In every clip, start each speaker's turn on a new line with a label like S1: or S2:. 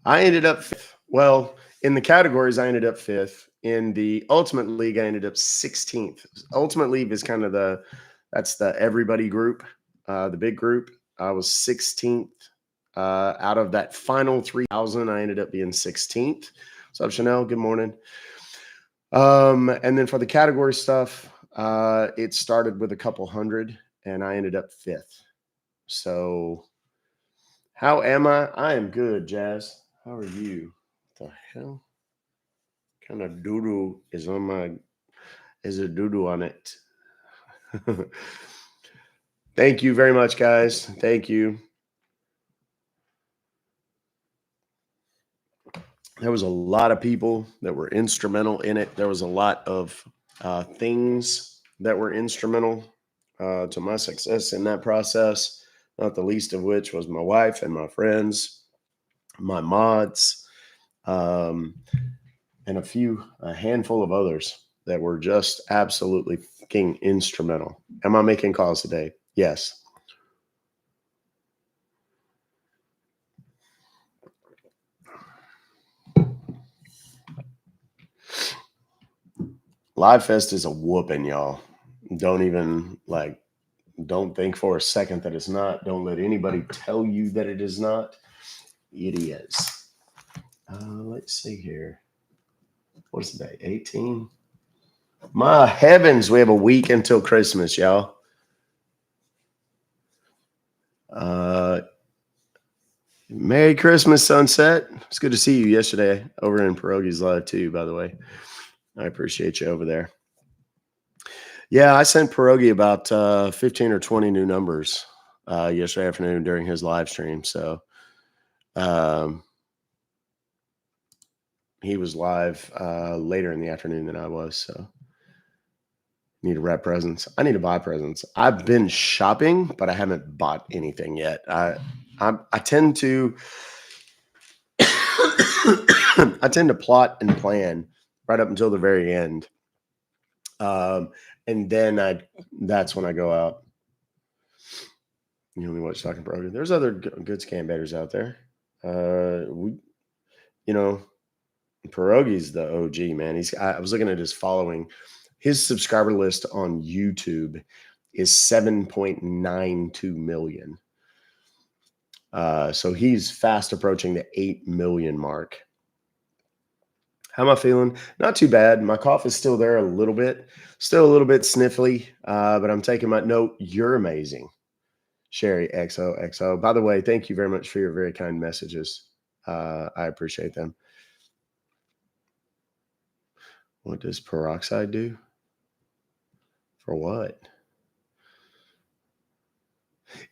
S1: I ended up fifth. Well, in the categories, I ended up fifth. In the Ultimate League, I ended up 16th. Ultimate League is kind of that's the everybody group, the big group. I was 16th. Out of that final 3,000, I ended up being 16th. What's up, Chanel? Good morning. And then for the category stuff, it started with a couple hundred, and I ended up fifth. So, how am I? I am good, Jazz. How are you? What the hell? Kind of doodoo is on my is a doodoo on it. Thank you very much, guys. Thank you. There was a lot of people that were instrumental in it. There was a lot of things that were instrumental to my success in that process, not the least of which was my wife and my friends, my mods, um, and a handful of others that were just absolutely fucking instrumental. Am I making calls today? Yes. Live Fest is a whooping, y'all. Don't even don't think for a second that it's not. Don't let anybody tell you that it is not. It is. Let's see here. What is the day? 18? My heavens, we have a week until Christmas, y'all. Merry Christmas, Sunset. It's good to see you yesterday over in Perogi's live too, by the way. I appreciate you over there. Yeah, I sent Perogi about 15 or 20 new numbers yesterday afternoon during his live stream. So he was live later in the afternoon than I was. So need to wrap presents. I need to buy presents. I've been shopping, but I haven't bought anything yet. I tend to I tend to plot and plan right up until the very end. And then that's when I go out. You only watch Talking Perogi. There's other good scam baiters out there. Perogi's the OG, man. I was looking at his following. His subscriber list on YouTube is 7.92 million. So he's fast approaching the 8 million mark. How am I feeling? Not too bad. My cough is still there a little bit, still a little bit sniffly, but I'm taking my note. You're amazing. Sherry XOXO. By the way, thank you very much for your very kind messages. I appreciate them. What does peroxide do? For what?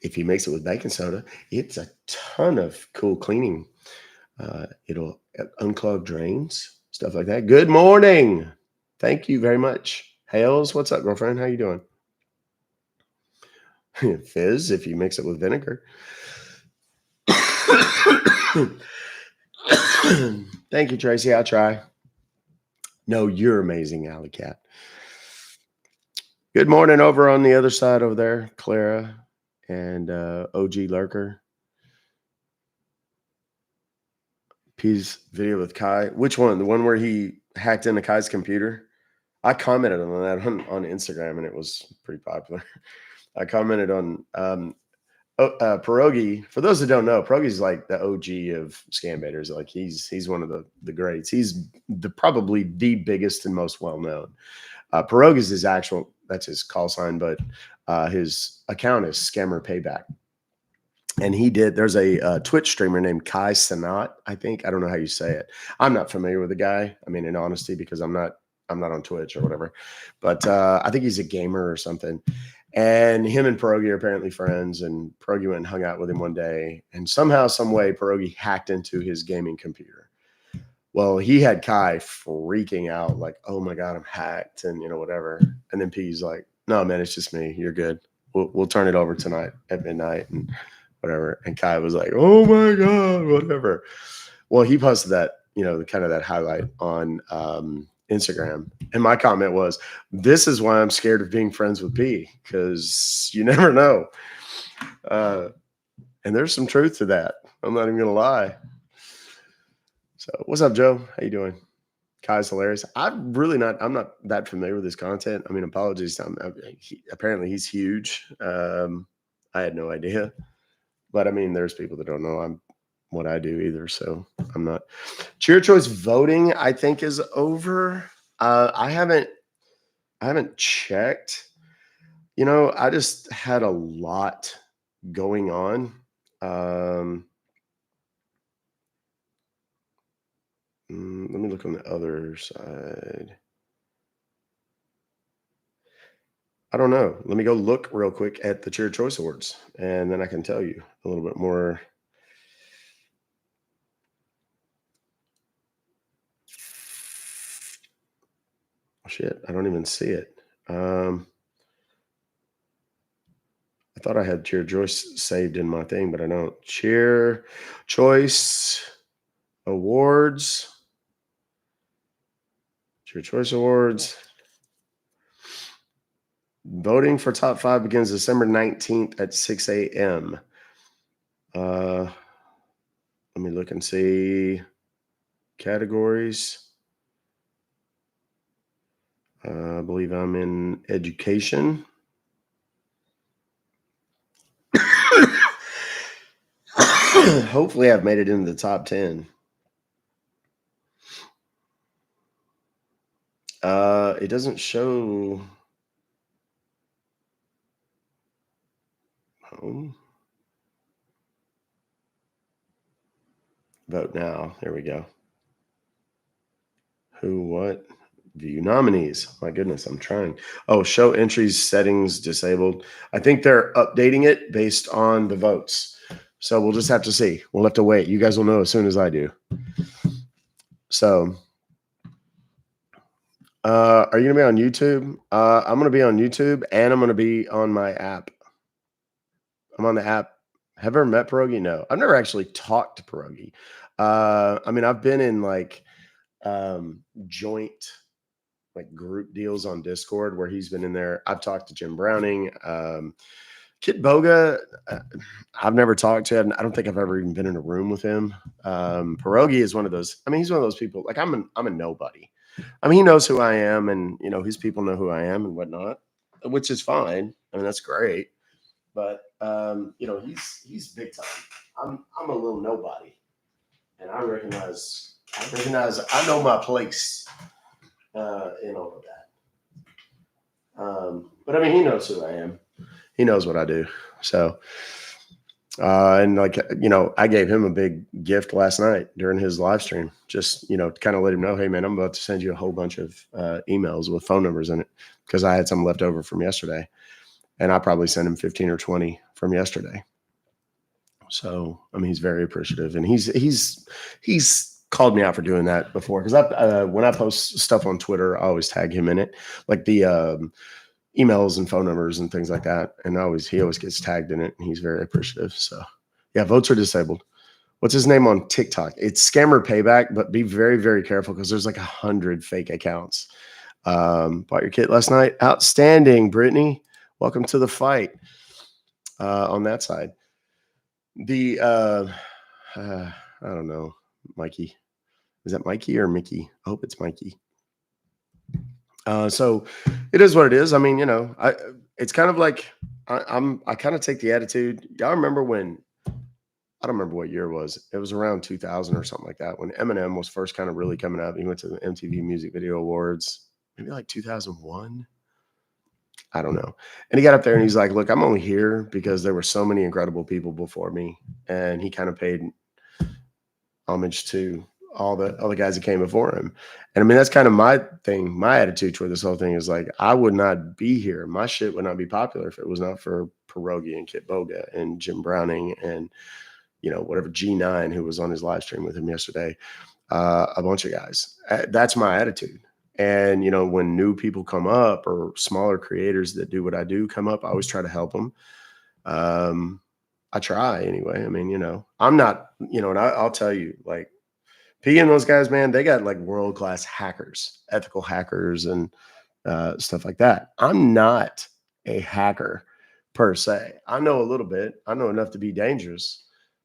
S1: If you mix it with baking soda, it's a ton of cool cleaning. It'll unclog drains, stuff like that. Good morning. Thank you very much. Hales, what's up, girlfriend? How you doing? Fizz, if you mix it with vinegar. Thank you, Tracy. I'll try. No, you're amazing, Alley Cat. Good morning over on the other side over there, Clara and OG Lurker. P's video with Kai. Which one? The one where he hacked into Kai's computer? I commented on that on Instagram, and it was pretty popular. I commented on Perogi. For those that don't know, Perogi's like the OG of scam baiters. Like he's one of the greats. He's probably the biggest and most well known. Perogi's his that's his call sign, but his account is Scammer Payback. And there's a Twitch streamer named Kai Sanat, I think. I don't know how you say it. I'm not familiar with the guy. I mean, in honesty, because I'm not on Twitch or whatever. But I think he's a gamer or something. And him and Perogi are apparently friends. And Perogi went and hung out with him one day. And somehow, some way, Perogi hacked into his gaming computer. Well, he had Kai freaking out, like, oh my God, I'm hacked, and whatever. And then P's like, no, man, it's just me. You're good. We'll turn it over tonight at midnight and whatever. And Kai was like, oh my God, whatever. Well, he posted that, kind of that highlight on Instagram. And my comment was, this is why I'm scared of being friends with P, because you never know. And there's some truth to that. I'm not even going to lie. So what's up, Joe? How you doing? Kai's hilarious. I'm not that familiar with his content. I mean, apologies. Apparently he's huge. I had no idea, but I mean, there's people that don't know what I do either. So I'm not. Cheer choice voting, I think, is over. I haven't checked. I just had a lot going on. Um, Let me look on the other side. I don't know. Let me go look real quick at the Cheer Choice Awards, and then I can tell you a little bit more. Oh, shit, I don't even see it. I thought I had Cheer Choice saved in my thing, but I don't. Cheer Choice Awards. Cheer Choice Awards. Voting for top 5 begins December 19th at 6 a.m. Let me look and see categories. I believe I'm in education. Hopefully, I've made it into the top 10. It doesn't show. Home. Vote now. There we go. Who, what? View nominees. My goodness, I'm trying. Oh, show entries settings disabled. I think they're updating it based on the votes. So we'll just have to see. We'll have to wait. You guys will know as soon as I do. So, are you going to be on YouTube? I'm going to be on YouTube and I'm going to be on my app. I'm on the app. Have I ever met Perogi? No, I've never actually talked to Perogi. I mean, I've been in like joint like group deals on Discord where he's been in there. I've talked to Jim Browning, Kit Boga. I've never talked to him. I don't think I've ever even been in a room with him. Perogi is one of those. I mean, he's one of those people. Like I'm a nobody. I mean, he knows who I am, and his people know who I am and whatnot, which is fine. I mean, that's great. But he's big time. I'm a little nobody, and I recognize I know my place in all of that. But I mean, he knows who I am. He knows what I do. So, and like I gave him a big gift last night during his live stream. Just kind of let him know, hey man, I'm about to send you a whole bunch of emails with phone numbers in it because I had some left over from yesterday, and I probably sent him 15 or 20 from yesterday. So I mean, he's very appreciative, and he's called me out for doing that before because when I post stuff on Twitter, I always tag him in it, like the emails and phone numbers and things like that, and he always gets tagged in it, and he's very appreciative. So yeah, votes are disabled. What's his name on TikTok? It's Scammer Payback, but be very, very careful because there's like 100 fake accounts. Bought your kit last night. Outstanding, Brittany. Welcome to the fight on that side. The I don't know, Mikey. Is that Mikey or Mickey? I hope it's Mikey. So it is what it is. I mean, it's kind of like I kind of take the attitude. Y'all remember when I don't remember what year it was. It was around 2000 or something like that when Eminem was first kind of really coming up. He went to the MTV Music Video Awards, maybe like 2001. I don't know. And he got up there and he's like, look, I'm only here because there were so many incredible people before me. And he kind of paid homage to all the guys that came before him. And I mean, that's kind of my thing. My attitude toward this whole thing is like, I would not be here. My shit would not be popular if it was not for Perogi and Kit Boga and Jim Browning and, whatever G9 who was on his live stream with him yesterday, a bunch of guys. That's my attitude. And, when new people come up or smaller creators that do what I do come up, I always try to help them. I try anyway. I mean, I'm not, and I'll tell you, like, P and those guys, man, they got like world-class hackers, ethical hackers and stuff like that. I'm not a hacker per se. I know a little bit. I know enough to be dangerous.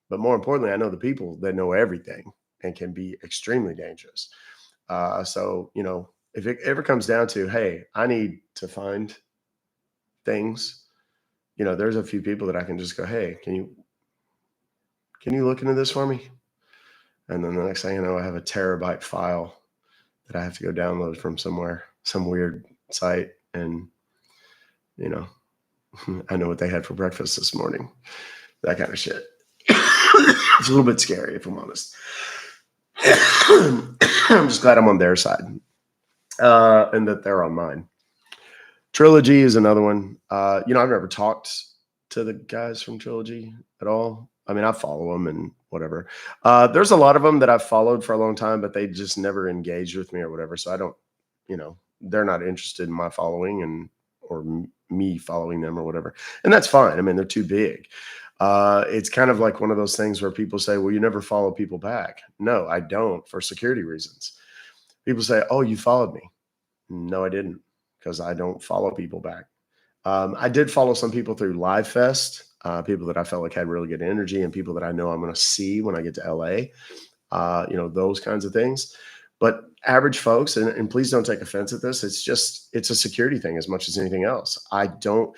S1: But more importantly, I know the people that know everything. and can be extremely dangerous. So, if it ever comes down to, hey, I need to find things, there's a few people that I can just go, hey, can you look into this for me? And then the next thing I know, I have a terabyte file that I have to go download from somewhere, some weird site. And, you know, I know what they had for breakfast this morning, that kind of shit. It's a little bit scary, if I'm honest. I'm just glad I'm on their side and that they're on mine. Trilogy is another one. I've never talked to the guys from Trilogy at all. I mean, I follow them and whatever. There's a lot of them that I've followed for a long time, but they just never engaged with me or whatever. So I don't, they're not interested in my following or me following them or whatever. And that's fine. I mean, they're too big. It's kind of like one of those things where people say, well, you never follow people back. No, I don't, for security reasons. People say, oh, you followed me. No, I didn't, because I don't follow people back. I did follow some people through Live Fest, people that I felt like had really good energy and people that I know I'm going to see when I get to LA, those kinds of things. But average folks, and please don't take offense at this, it's a security thing as much as anything else. I don't,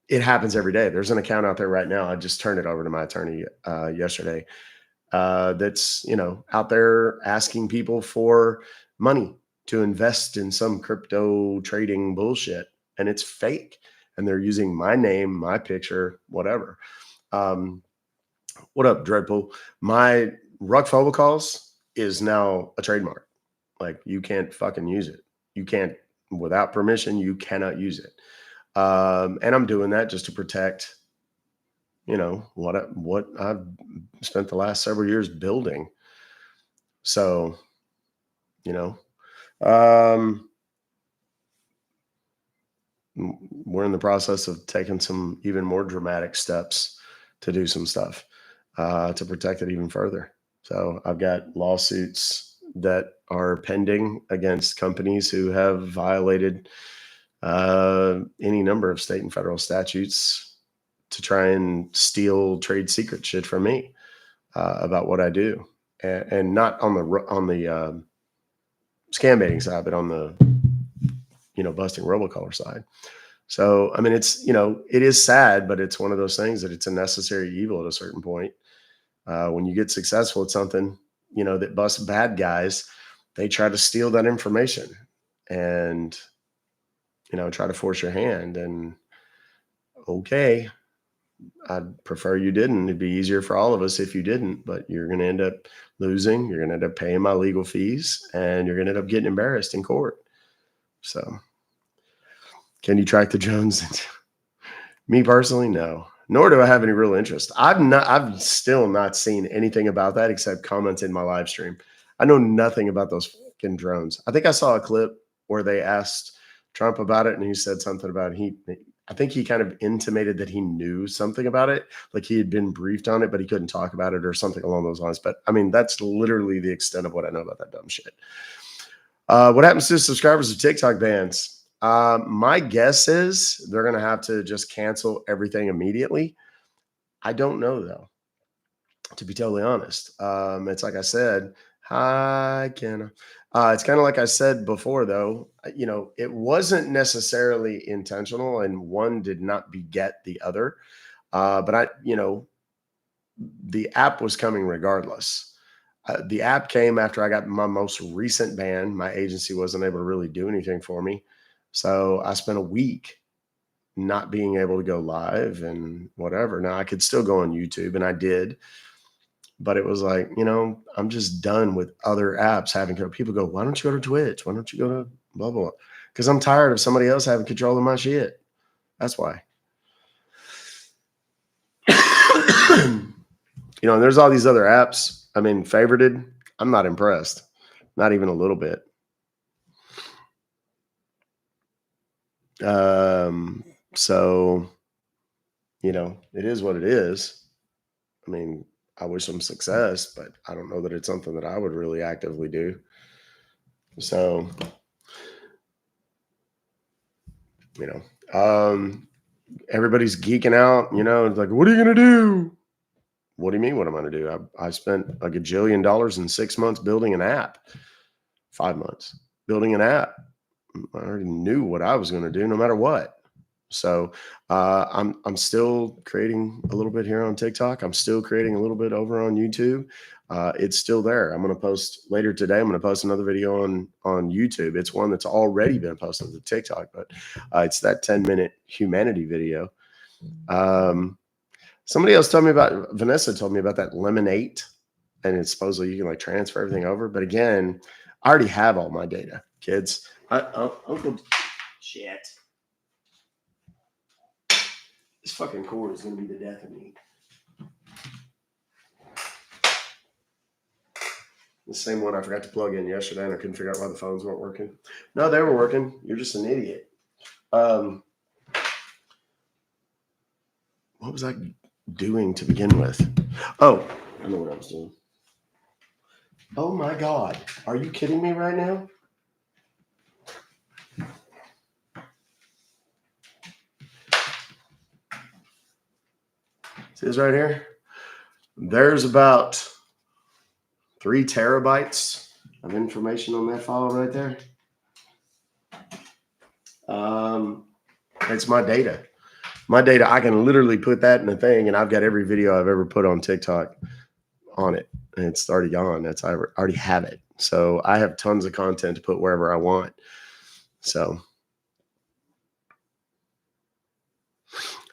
S1: it happens every day. There's an account out there right now. I just turned it over to my attorney yesterday that's, out there asking people for money to invest in some crypto trading bullshit, and it's fake. And they're using my name, my picture, whatever. What up, Dreadpool? My Ruck Fobocalls is now a trademark. Like, you can't fucking use it. You can't, without permission, you cannot use it. And I'm doing that just to protect, what I've spent the last several years building. So, we're in the process of taking some even more dramatic steps to do some stuff to protect it even further. So I've got lawsuits that are pending against companies who have violated any number of state and federal statutes to try and steal trade secret shit from me about what I do, and not on the scam baiting side, but on the busting robocaller side. So, I mean, it's, it is sad, but it's one of those things that it's a necessary evil at a certain point. When you get successful at something, that busts bad guys, they try to steal that information and, try to force your hand. And okay, I'd prefer you didn't. It'd be easier for all of us if you didn't, but you're going to end up losing. You're going to end up paying my legal fees, and you're going to end up getting embarrassed in court. So, can you track the Jones? Me personally, no. Nor do I have any real interest. I've still not seen anything about that except comments in my live stream. I know nothing about those fucking drones. I think I saw a clip where they asked Trump about it, and he said something about I think he kind of intimated that he knew something about it, like he had been briefed on it, but he couldn't talk about it or something along those lines. But I mean, that's literally the extent of what I know about that dumb shit. What happens to subscribers of TikTok bans? My guess is they're going to have to just cancel everything immediately. I don't know, though, to be totally honest. It's like I said, hi, Kenna. It's kind of like I said before, though, it wasn't necessarily intentional, and one did not beget the other. But the app was coming regardless. The app came after I got my most recent ban. My agency wasn't able to really do anything for me. So I spent a week not being able to go live and whatever. Now I could still go on YouTube, and I did, but it was like, I'm just done with other apps having people go, why don't you go to Twitch? Why don't you go to blah, blah, blah? Because I'm tired of somebody else having control of my shit. That's why. And there's all these other apps. I mean, favorited. I'm not impressed. Not even a little bit. So, it is what it is. I mean, I wish them success, but I don't know that it's something that I would really actively do. So, everybody's geeking out, like, what are you going to do? What do you mean? What am I going to do? I spent a gajillion dollars in 6 months building an app, 5 months building an app. I already knew what I was going to do no matter what. So I'm still creating a little bit here on TikTok. I'm still creating a little bit over on YouTube. It's still there. I'm going to post later today. I'm going to post another video on YouTube. It's one that's already been posted to TikTok, but it's that 10-minute humanity video. Somebody else told me about, Vanessa told me about that Lemonade, and it's supposedly you can like transfer everything over. But again, I already have all my data, kids. Uncle, shit. This fucking cord is going to be the death of me. The same one I forgot to plug in yesterday, and I couldn't figure out why the phones weren't working. No, they were working. You're just an idiot. What was I doing to begin with? Oh, I know what I was doing. Oh my God. Are you kidding me right now? See this right here? There's about 3 terabytes of information on that file right there. It's my data. My data, I can literally put that in a thing, and I've got every video I've ever put on TikTok on it. And it's already gone. I already have it. So I have tons of content to put wherever I want. So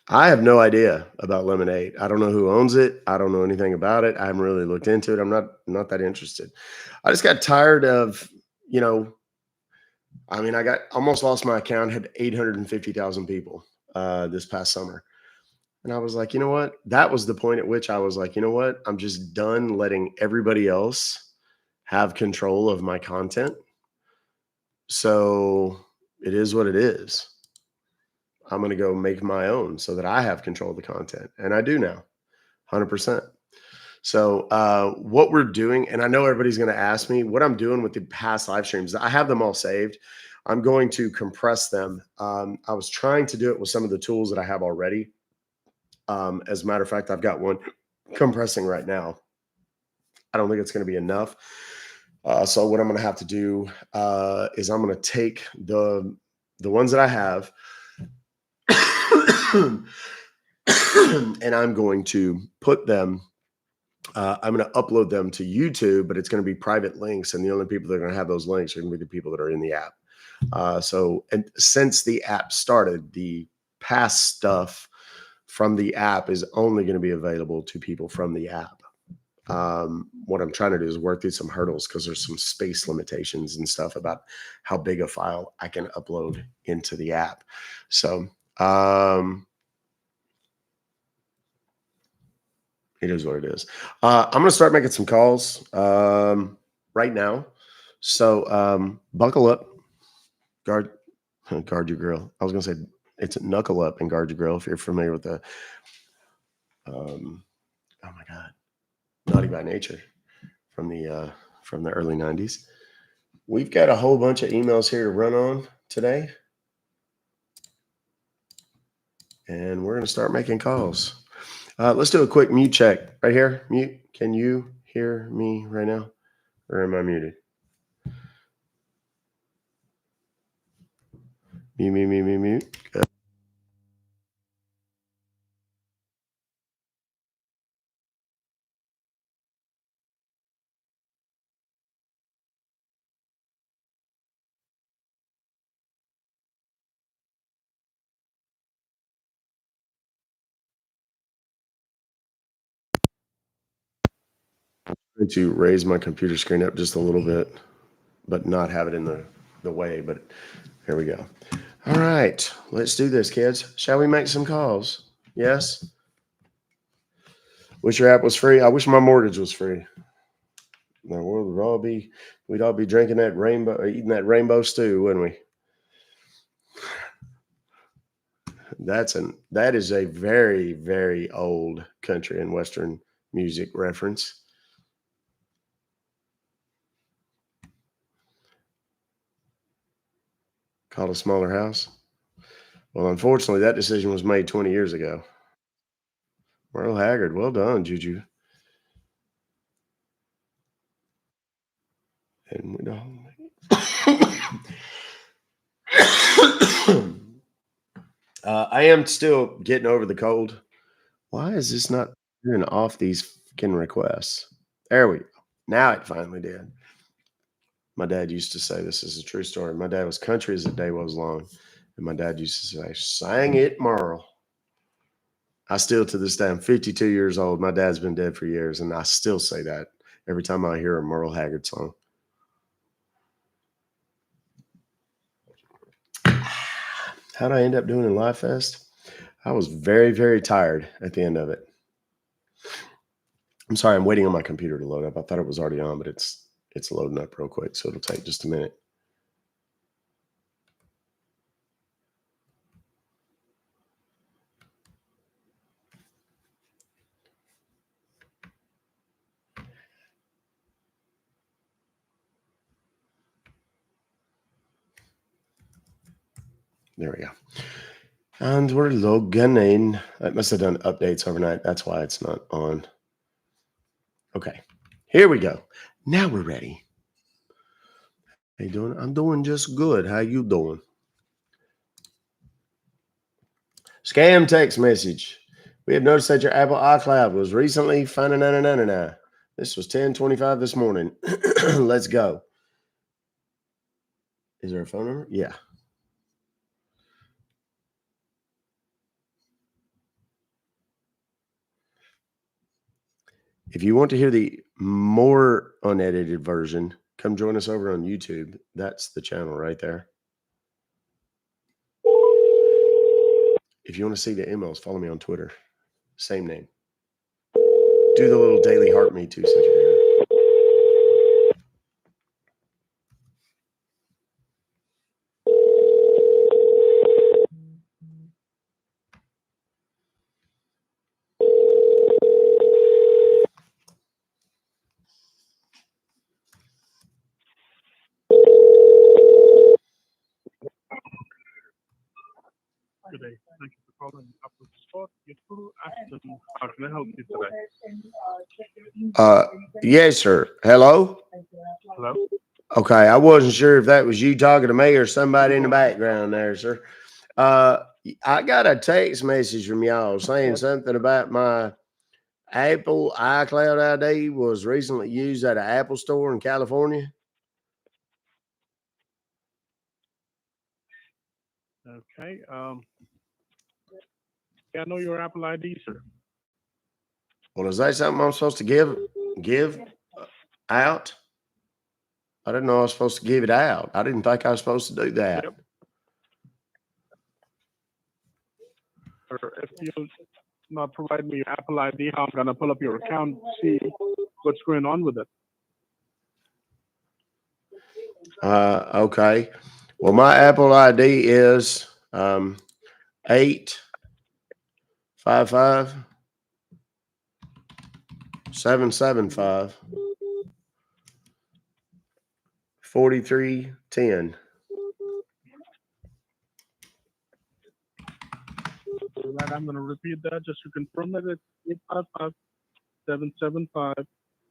S1: I have no idea about Lemonade. I don't know who owns it. I don't know anything about it. I haven't really looked into it. I'm not that interested. I just got tired of, I mean, I got almost lost my account, had 850,000 people this past summer. And I was like, you know what? That was the point at which I was like, you know what? I'm just done letting everybody else have control of my content. So it is what it is. I'm going to go make my own so that I have control of the content. And I do now, 100%. So what we're doing, and I know everybody's going to ask me what I'm doing with the past live streams. I have them all saved. I'm going to compress them. I was trying to do it with some of the tools that I have already. As a matter of fact, I've got one compressing right now. I don't think it's going to be enough. So what I'm going to have to do is I'm going to take the ones that I have and I'm going to put them, I'm going to upload them to YouTube, but it's going to be private links. And the only people that are going to have those links are going to be the people that are in the app. And since the app started, the past stuff from the app is only going to be available to people from the app. What I'm trying to do is work through some hurdles because there's some space limitations and stuff about how big a file I can upload into the app. So it is what it is. I'm going to start making some calls right now. So buckle up, guard your grill. I was going to say it's knuckle up and guard your grill if you're familiar with the oh my God, Naughty by Nature from the early 90s. We've got a whole bunch of emails here to run on today. And we're going to start making calls. Let's do a quick mute check right here. Mute. Can you hear me right now? Or am I muted? Mute. Good. I'm going to raise my computer screen up just a little bit, but not have it in the way. But here we go. All right, let's do this, kids. Shall we make some calls? Yes. Wish your app was free. I wish my mortgage was free. The world would we'd all be drinking that rainbow, eating that rainbow stew, wouldn't we? That is a very, very old country and Western music reference. Called a smaller house. Well, unfortunately, that decision was made 20 years ago. Merle Haggard, well done, Juju. And we don't. I am still getting over the cold. Why is this not turning off these fucking requests? There we go. Now it finally did. My dad used to say, this is a true story. My dad was country as the day was long. And my dad used to say, sang it, Merle. I still, to this day, I'm 52 years old. My dad's been dead for years. And I still say that every time I hear a Merle Haggard song. How did I end up doing in Live Fest? I was very, very tired at the end of it. I'm sorry, I'm waiting on my computer to load up. I thought it was already on, but it's loading up real quick, so it'll take just a minute. There we go. And we're logging in. I must have done updates overnight. That's why it's not on. Okay, here we go. Now we're ready. How you doing? I'm doing just good. How you doing? Scam text message. We have noticed that your Apple iCloud was recently This was 10:25 this morning. Let's go. Is there a phone number? Yeah. If you want to hear the more unedited version, come join us over on YouTube. That's the channel right there. If you want to see the emails, follow me on Twitter. Same name. Do the little daily heart me too, since you're here.
S2: Good day. Thank you for calling Apple Sport. You're through Aston. How can I help you today?
S1: Yes, sir. Hello?
S2: Hello?
S1: Okay, I wasn't sure if that was you talking to me or somebody in the background there, sir. I got a text message from y'all saying something about my Apple iCloud ID was recently used at an Apple store in California.
S2: Okay. Yeah, I know your Apple ID, sir.
S1: Well, is that something I'm supposed to give out? I didn't know I was supposed to give it out. I didn't think I was supposed to do that.
S2: Yep. Or if you not provide me your Apple ID, how I'm gonna pull up your account, see what's going on with it.
S1: Okay. Well, my Apple ID is 855 775 4310.
S2: Right, I'm gonna repeat that just to confirm that it's 855 775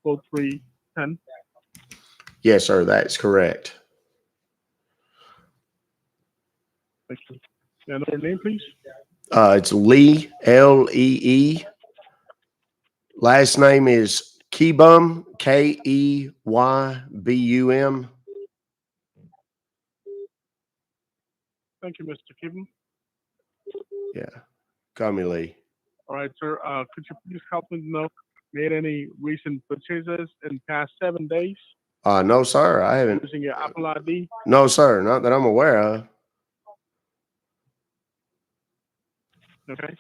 S2: 4310.
S1: Yes, sir. That's correct.
S2: Thank you. And your name, please?
S1: It's Lee, Lee. Last name is Keybum, Keybum.
S2: Thank you, Mr. Kibben.
S1: Yeah. Call me Lee.
S2: All right, sir. Could you please help me know, made any recent purchases in past 7 days
S1: No, sir. I haven't.
S2: using your Apple ID?
S1: No, sir. Not that I'm aware of.
S2: Okay.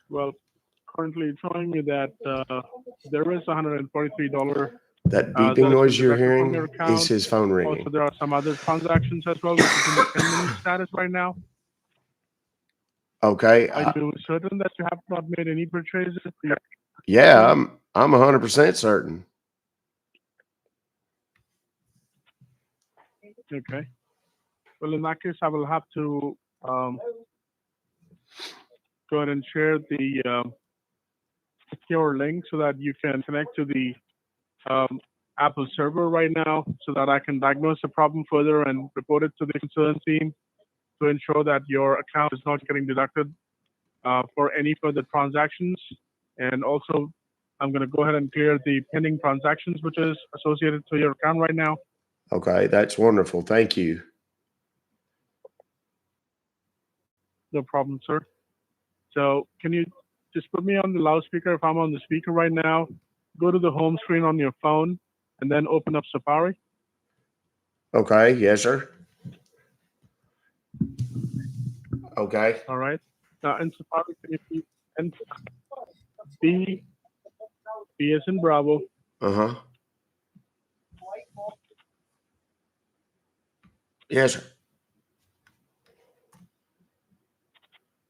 S2: Well, currently it's showing me that there is $143
S1: That
S2: that
S1: beeping
S2: has
S1: noise
S2: been
S1: you're
S2: deducted from
S1: hearing
S2: your
S1: is
S2: account.
S1: his phone ringing.
S2: Also, there are some other transactions as well, which is in the pending status right now.
S1: Okay.
S2: Are you certain that you have not made any purchases?
S1: Yeah, I'm 100% certain.
S2: Okay. Well, in that case, I will have to go ahead and share the secure link so that you can connect to the Apple server right now so that I can diagnose the problem further and report it to the concerned team to ensure that your account is not getting deducted for any further transactions. And also, I'm going to go ahead and clear the pending transactions which is associated to your account right now.
S1: Okay, that's wonderful. Thank you.
S2: No problem, sir. So can you just put me on the loudspeaker? If I'm on the speaker right now, go to the home screen on your phone and then open up Safari.
S1: Okay, yes, sir. Okay.
S2: All right. Now in Safari, can you please enter B as in Bravo,
S1: Uh-huh. Yes, sir.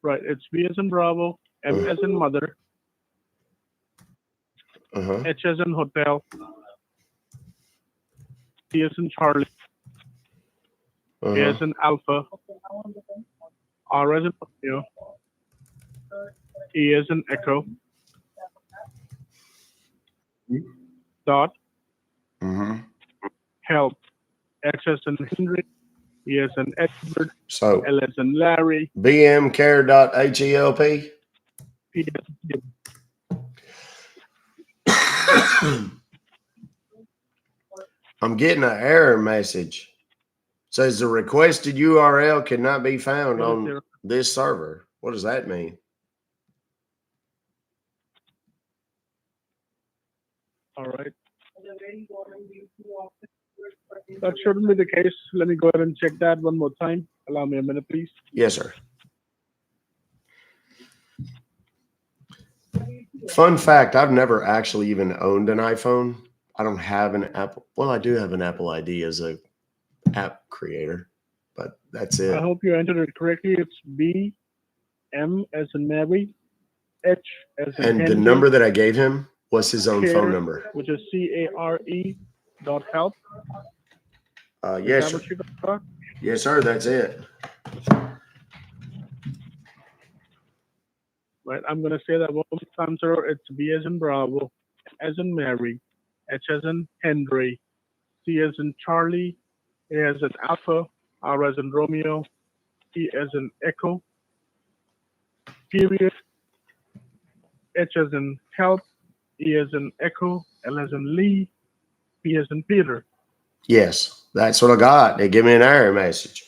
S2: right? It's B as in Bravo, M as in Mother,
S1: Uh-huh.
S2: H as in Hotel, C as in Charlie, A as
S1: Uh-huh.
S2: in Alpha, R as in Romeo, E as in Echo, dot,
S1: Mm-hmm.
S2: help, H as in Henry, E as in Edward,
S1: So
S2: L as in Larry,
S1: bmcare.help.
S2: P as in
S1: I'm getting an error message. Says the requested URL cannot be found
S2: what is
S1: on
S2: there?
S1: this server. What does that mean?
S2: All right. That shouldn't be the case. Let me go ahead and check that one more time. Allow me a minute, please.
S1: Yes, sir. Fun fact, I've never actually even owned an iPhone. I don't have an Apple. Well, I do have an Apple ID as a app creator, but that's
S2: I
S1: it.
S2: hope you entered it correctly. It's B, M as in Mary, H as in
S1: And the
S2: Henry,
S1: number that I gave him was his own phone
S2: care,
S1: number.
S2: which is CARE dot help. Is
S1: Yes,
S2: that
S1: sir.
S2: what you got?
S1: Yes, sir. That's it.
S2: Right. I'm going to say that one more time, sir. It's B as in Bravo, M as in Mary, H as in Henry, C as in Charlie, A as in Alpha, R as in Romeo, E as in Echo, period, H as in help, E as in Echo, L as in Lee, P as in Peter.
S1: Yes, that's what I got. They give me an error message.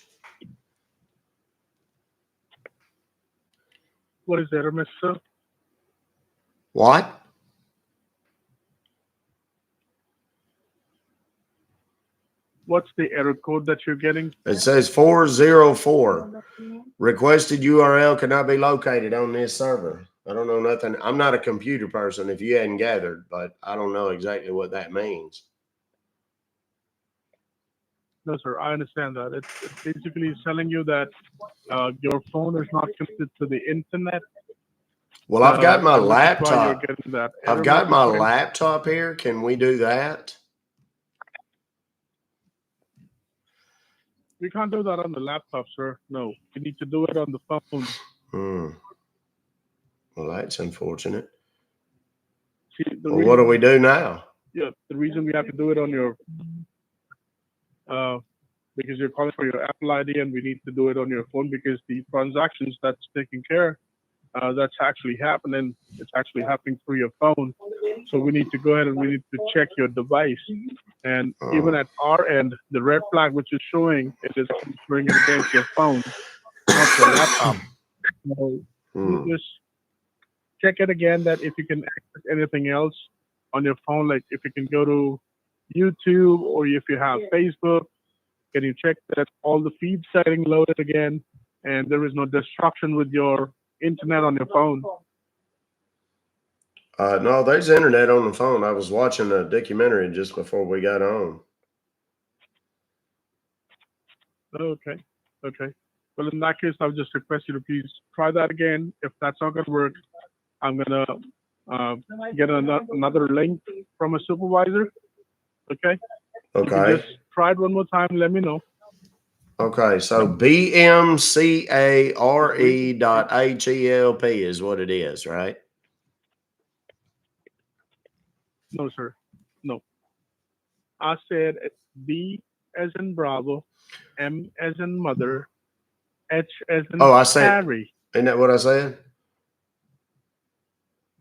S2: What is the error message, sir?
S1: What?
S2: What's the error code that you're getting?
S1: It says 404. Requested URL cannot be located on this server. I don't know nothing. I'm not a computer person, if you hadn't gathered, but I don't know exactly what that means.
S2: No, sir, I understand that. It's basically telling you that your phone is not connected to the internet.
S1: Well, I've got my
S2: and which is why you're
S1: laptop.
S2: getting that
S1: I've
S2: error
S1: got my
S2: message.
S1: laptop here. Can we do that?
S2: We can't do that on the laptop, sir. No, you need to do it on the phone.
S1: Well, that's unfortunate.
S2: See,
S1: Well, what do we do now?
S2: Yeah, the reason we have to do it on your because you're calling for your Apple ID, and we need to do it on your phone because the transactions that's taking care, that's actually happening. It's actually happening through your phone. So we need to go ahead and we need to check your device. And even at our end, the red flag which is showing, it is showing it against your phone, not your laptop. So you just check it again that if you can access anything else on your phone, like if you can go to YouTube or if you have Facebook, can you check that all the feeds are getting loaded again and there is no disruption with your internet on your phone?
S1: No, there's internet on the phone. I was watching a documentary just before we got on.
S2: Okay. Okay. Well, in that case, I would just request you to please try that again. If that's not going to work, I'm going to get another link from a supervisor. Okay.
S1: Okay.
S2: Just try it one more time. Let me know.
S1: Okay. So bmcare.help is what it is, right?
S2: No, sir. No. I said B as in Bravo, M as in Mother, H as in
S1: Oh, I said,
S2: Harry.
S1: isn't that what I said?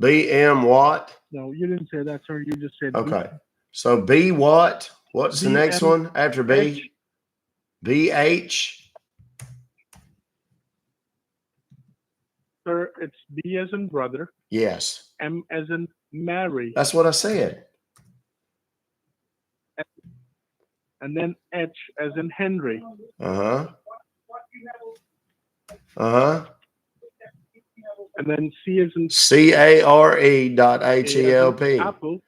S1: BM what?
S2: No, you didn't say that, sir. You just said B.
S1: Okay. So B what? What's the next
S2: BM
S1: one after
S2: H.
S1: B? BH?
S2: Sir, it's B as in brother,
S1: Yes.
S2: M as in Mary,
S1: That's what I said.
S2: and then H as in Henry,
S1: Uh-huh. Uh-huh.
S2: and then C as in
S1: CARE.HELP.
S2: A as in Apple.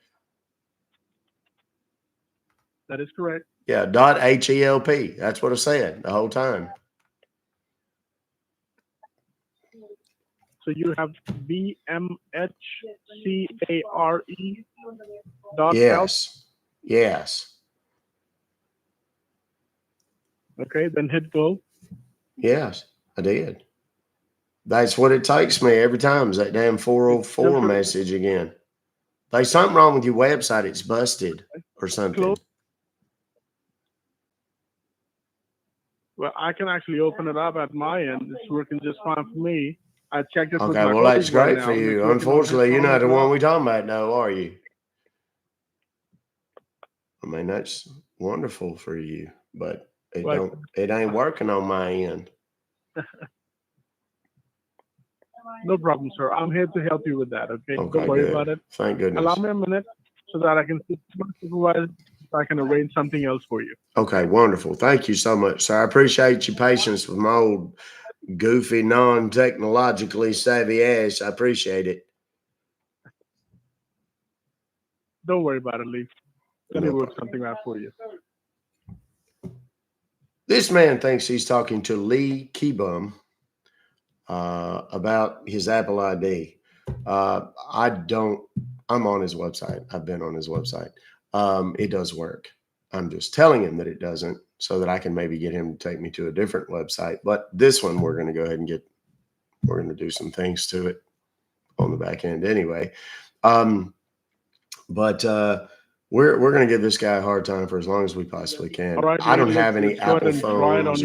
S2: That is correct.
S1: Yeah, .HELP. That's what I said the whole time.
S2: So you have BMHCARE dot help.
S1: Yes. Yes.
S2: Okay, then hit go.
S1: Yes, I did. That's what it takes me every time is that damn 404 message again. There's something wrong with your website. It's busted or something.
S2: Close. Well, I can actually open it up at my end. It's working just fine for me. I checked it with
S1: Okay,
S2: my
S1: well, that's
S2: colleague right
S1: great
S2: now.
S1: for
S2: and it's
S1: you.
S2: working on his
S1: Unfortunately, you're
S2: phone
S1: not
S2: as
S1: the
S2: well.
S1: one we talking about, though, are you? I mean, that's wonderful for you, but it ain't working on my end.
S2: No problem, sir. I'm here to help you with that. Okay,
S1: Okay,
S2: don't worry
S1: good.
S2: about it.
S1: Thank goodness.
S2: Allow me a minute so that I can speak to my supervisor. So I can arrange something else for you.
S1: Okay, wonderful. Thank you so much, sir. I appreciate your patience with my old goofy, non-technologically savvy ass. I appreciate it.
S2: Don't worry about it, Lee. Let me
S1: No
S2: work
S1: problem.
S2: something out for you.
S1: This man thinks he's talking to Lee Keebum about his Apple ID. I'm on his website. I've been on his website. It does work. I'm just telling him that it doesn't so that I can maybe get him to take me to a different website. But this one, we're going to go ahead and we're going to do some things to it on the back end anyway. But we're going to give this guy a hard time for as long as we possibly can.
S2: All right,
S1: I don't
S2: Lee,
S1: have any
S2: let's go ahead
S1: Apple
S2: and try it
S1: phones.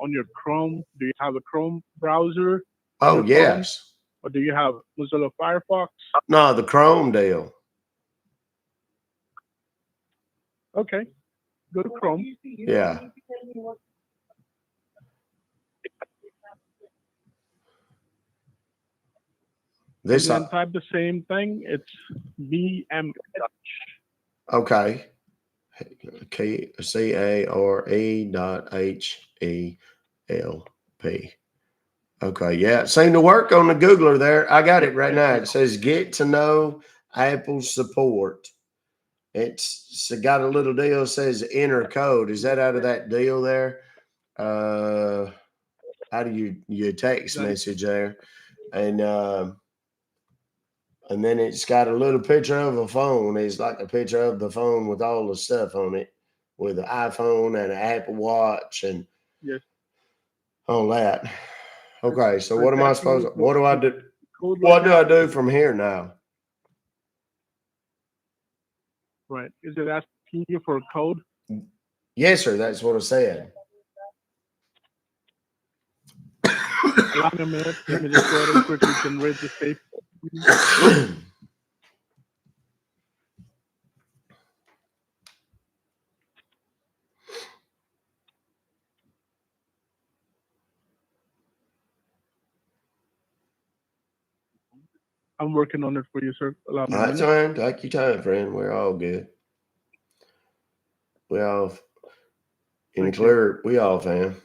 S2: on your Chrome. Do you have a Chrome browser?
S1: Oh,
S2: your phone?
S1: yes.
S2: Or do you have Mozilla Firefox?
S1: No, the Chrome deal.
S2: Okay, go to Chrome.
S1: Yeah. This
S2: And then type the same thing. It's BM.
S1: okay. CARE.HELP. Okay, yeah, it seemed to work on the Googler there. I got it right now. It says get to know Apple support. It's got a little deal says enter code. Is that out of that deal there? How do you text message there? And then it's got a little picture of a phone. It's like a picture of the phone with all the stuff on it, with an iPhone and an Apple Watch and all that. Okay, so what am I supposed to, what do I do? What do I do from here now?
S2: Right. Is it asking you for a code?
S1: Yes, sir. That's what I said.
S2: Allow me a minute. Let me just go ahead and quickly generate the safe. I'm working on it for you, sir. Allow me a minute.
S1: That's fine. Take your time, friend. We're all good. We all in the clear. We all fam.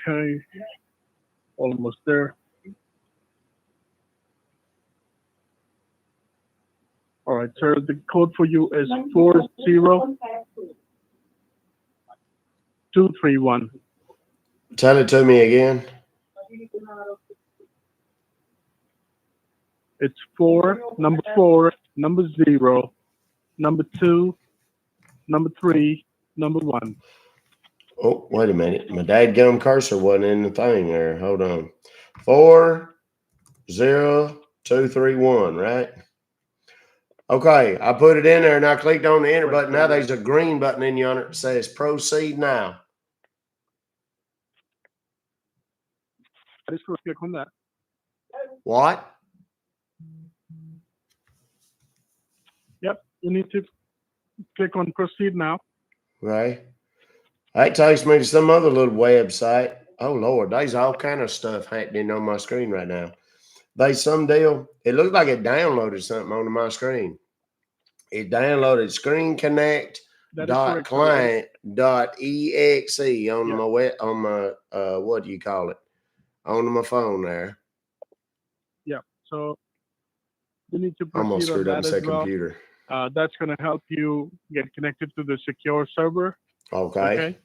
S2: Okay. Almost there. All right, sir. The code for you is 40231.
S1: Tell it to me again.
S2: It's 4, number 0, number 2, number 3, number 1.
S1: Oh, wait a minute. My dadgum cursor wasn't in the thing there. Hold on. 40231, right? Okay, I put it in there and I clicked on the enter button. Now there's a green button in yonder that says proceed now.
S2: I just click on that.
S1: What?
S2: Yep, you need to click on proceed now.
S1: Right. That takes me to some other little website. Oh Lord, there's all kind of stuff happening on my screen right now. There's some deal. It looked like it downloaded something onto my screen. It downloaded screenconnect.client.exe on my what do you call it? On my phone there.
S2: Yeah. So you need to
S1: Almost
S2: proceed on
S1: screwed up and
S2: that as
S1: said
S2: well.
S1: computer.
S2: That's going to help you get connected to the secure server.
S1: Okay.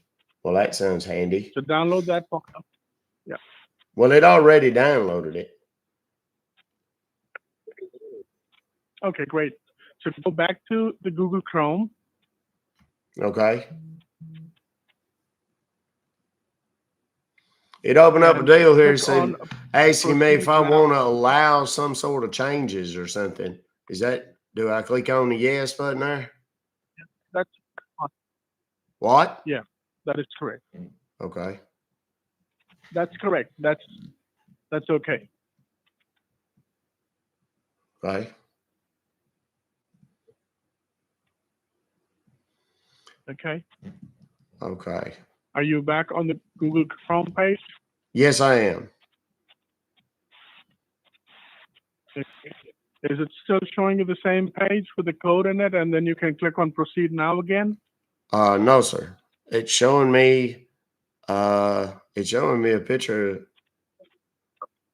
S1: Well, that sounds handy.
S2: So download that. Yeah.
S1: Well, it already downloaded it.
S2: Okay, great. So go back to the Google Chrome.
S1: Okay. It opened up a deal here saying, asking me if I want to allow some sort of changes or something. Is that, do I click on the yes button there?
S2: That's
S1: what?
S2: Yeah, that is correct.
S1: Okay.
S2: That's correct. That's okay.
S1: Okay.
S2: Okay.
S1: Okay.
S2: Are you back on the Google Chrome page?
S1: Yes, I am.
S2: Is it still showing you the same page with the code in it, and then you can click on proceed now again?
S1: No, sir. It's showing me a picture.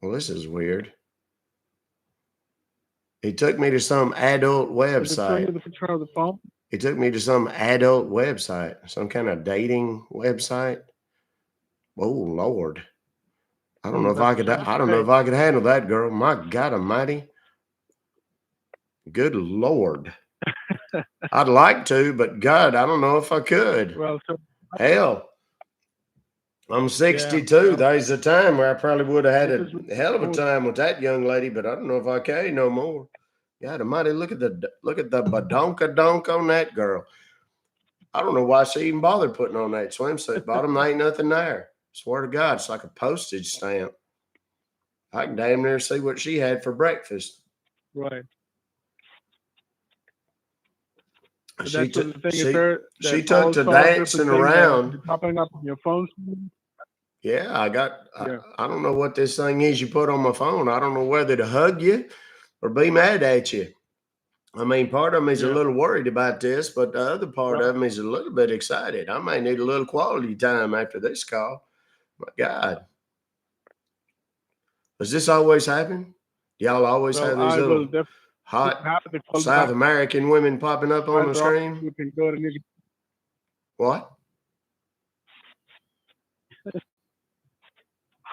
S1: Well, this is weird. It took me to some adult website.
S2: Is it showing you the picture of the phone?
S1: It took me to some adult website, some kind of dating website. Oh Lord. I don't know if I could handle that, girl. My God Almighty. Good Lord. I'd like to, but God, I don't know if I could.
S2: Well,
S1: hell, I'm 62. There's a time where I probably would have had a hell of a time with that young lady, but I don't know if I can no more. God Almighty, look at the badonka donk on that girl. I don't know why she even bothered putting on that swimsuit bottom. There ain't nothing there. Swear to God, it's like a postage stamp. I can damn near see what she had for breakfast.
S2: Right.
S1: She took to dancing around.
S2: Popping up on your phone.
S1: Yeah, I don't know what this thing is you put on my phone. I don't know whether to hug you or be mad at you. I mean, part of me is a little worried about this, but the other part of me is a little bit excited. I may need a little quality time after this call. My God. Does this always happen? Do y'all always have these little hot South American women popping up on the screen?
S2: You can go to
S1: what?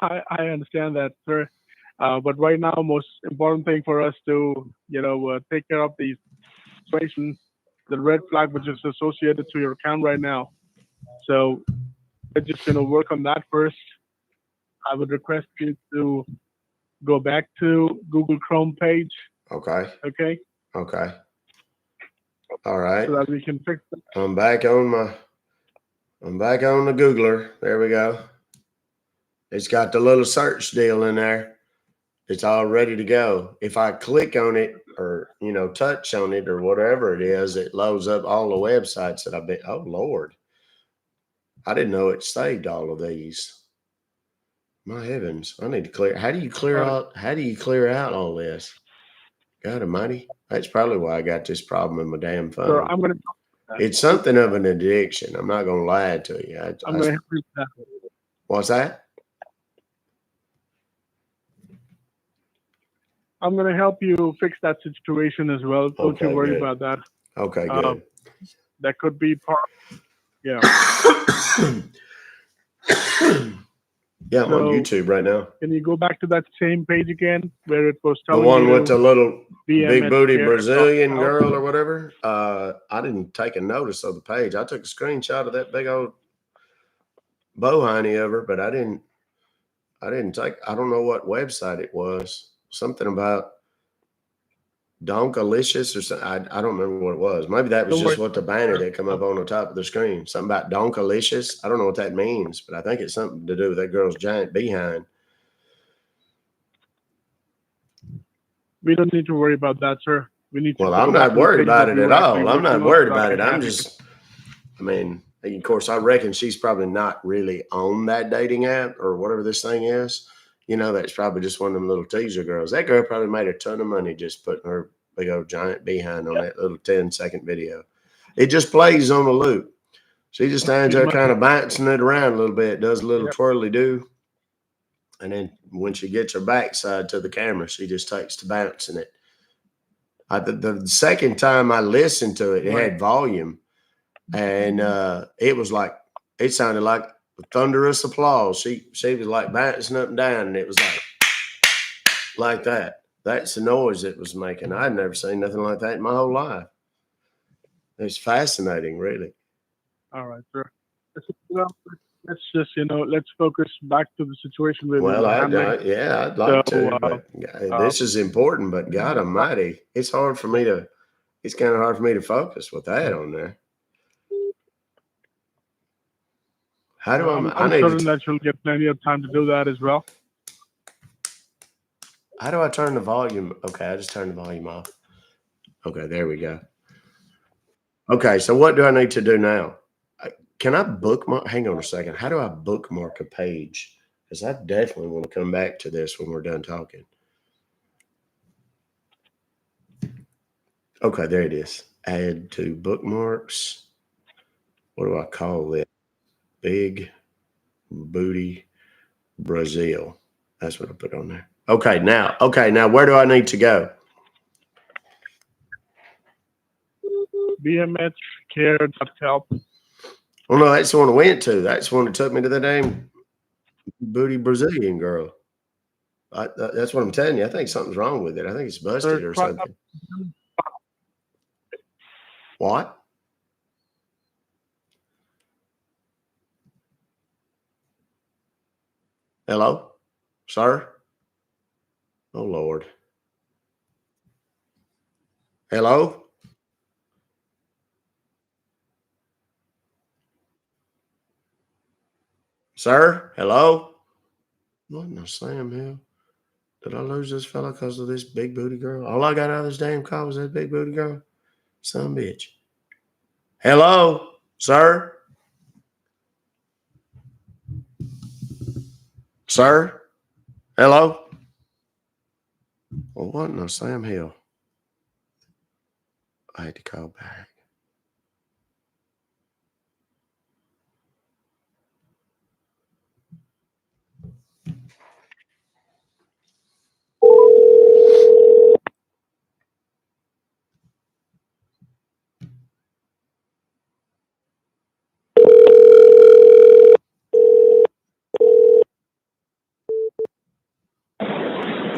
S2: I understand that, sir. But right now, most important thing for us to, take care of the situation, the red flag which is associated to your account right now. So we're just going to work on that first. I would request you to go back to Google Chrome page.
S1: Okay.
S2: Okay.
S1: Okay. All right.
S2: So that we can fix it.
S1: I'm back on the Googler. There we go. It's got the little search deal in there. It's all ready to go. If I click on it or, touch on it or whatever it is, it loads up all the websites that I've been. Oh, Lord. I didn't know it saved all of these. My heavens. I need to clear. How do you clear out all this? God Almighty. That's probably why I got this problem in my damn phone.
S2: So I'm going to.
S1: It's something of an addiction. I'm not going to lie to you.
S2: I'm going to help you with that.
S1: What's that?
S2: I'm going to help you fix that situation as well. Don't you worry about that.
S1: Okay, good.
S2: That could be part. Yeah.
S1: Yeah, I'm on YouTube right now.
S2: Can you go back to that same page again where it was telling
S1: the one
S2: you
S1: with the little big booty
S2: care
S1: Brazilian girl or whatever? I didn't take a notice of the page. I took a screenshot of that big old Bohiny of her, but I didn't take. I don't know what website it was. Something about Donkalicious or something. I don't remember what it was. Maybe that was
S2: Don't
S1: just
S2: worry.
S1: what the banner that come up on the top of the screen. Something about Donkalicious. I don't know what that means, but I think it's something to do with that girl's giant behind.
S2: We don't need to worry about that, sir. We need to
S1: Well,
S2: go
S1: I'm
S2: back
S1: not
S2: to the
S1: worried
S2: page
S1: about
S2: that
S1: it
S2: we
S1: at
S2: were actually
S1: all. I'm
S2: working
S1: not
S2: on
S1: worried
S2: so I
S1: about
S2: can
S1: it. I'm
S2: have you.
S1: just, I mean, of course, I reckon she's probably not really on that dating app or whatever this thing is. That's probably just one of them little teaser girls. That girl probably made a ton of money just putting her big old giant behind on that little 10-second video. It just plays on a loop. She just stands there kind of bouncing it around a little bit, does a little twirly do. And then when she gets her backside to the camera, she just takes to bouncing it. The second time I listened to it, it had volume. And it sounded like thunderous applause. She was like bouncing up and down, and it was like that. That's the noise it was making. I'd never seen nothing like that in my whole life. It's fascinating, really.
S2: All right, sir. Let's just, let's focus back to the situation we
S1: Well,
S2: were handling.
S1: I'd like to, but
S2: Uh,
S1: this is important. But God Almighty, it's hard for me to. It's kind of hard for me to focus with that on there. How do
S2: I'm
S1: I need
S2: certain
S1: to?
S2: that you'll get plenty of time to do that as well.
S1: How do I turn the volume? Okay, I just turned the volume off. Okay, there we go. Okay, so what do I need to do now? Can I bookmark? Hang on a second. How do I bookmark a page? Because I definitely want to come back to this when we're done talking. Okay, there it is. Add to bookmarks. What do I call it? Big Booty Brazil. That's what I put on there. Okay, now where do I need to go?
S2: BMH care.help.
S1: Oh no, that's the one I went to. That's the one that took me to the damn booty Brazilian girl. That's what I'm telling you. I think something's wrong with it. I think it's busted or something. What? Hello? Sir? Oh, Lord. Hello? Sir? Hello? What in the Sam Hill? Did I lose this fella because of this big booty girl? All I got out of this damn call was that big booty girl? Son of a bitch. Hello? Sir? Sir? Hello? Well, what in the Sam Hill? I had to call back.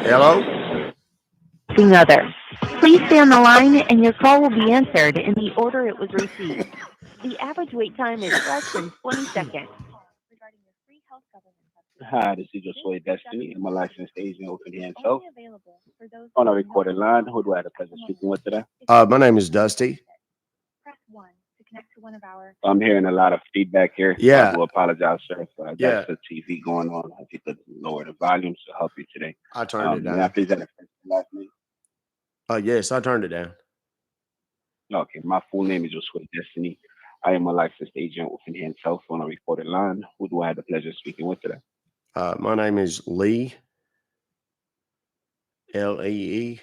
S1: Hello?
S3: Another. Please stay on the line and your call will be answered in the order it was received. The average wait time is less than 20 seconds.
S4: Hi, this is Joshua Destiny. I'm a licensed agent with Hand Health. On a recorded line, who do I have the pleasure of speaking with today?
S1: My name is Dusty.
S4: I'm hearing a lot of feedback here.
S1: Yeah.
S4: I do apologize, sir. So I
S1: Yeah.
S4: got the TV going on. If you could lower the volume to help you today.
S1: I turned it
S4: May I
S1: down.
S4: please have the first and last name?
S1: Yes, I turned it down.
S4: Okay, my full name is Joshua Destiny. I am a licensed agent with Hand Health on a recorded line. Who do I have the pleasure of speaking with today?
S1: My name is Lee. Lee.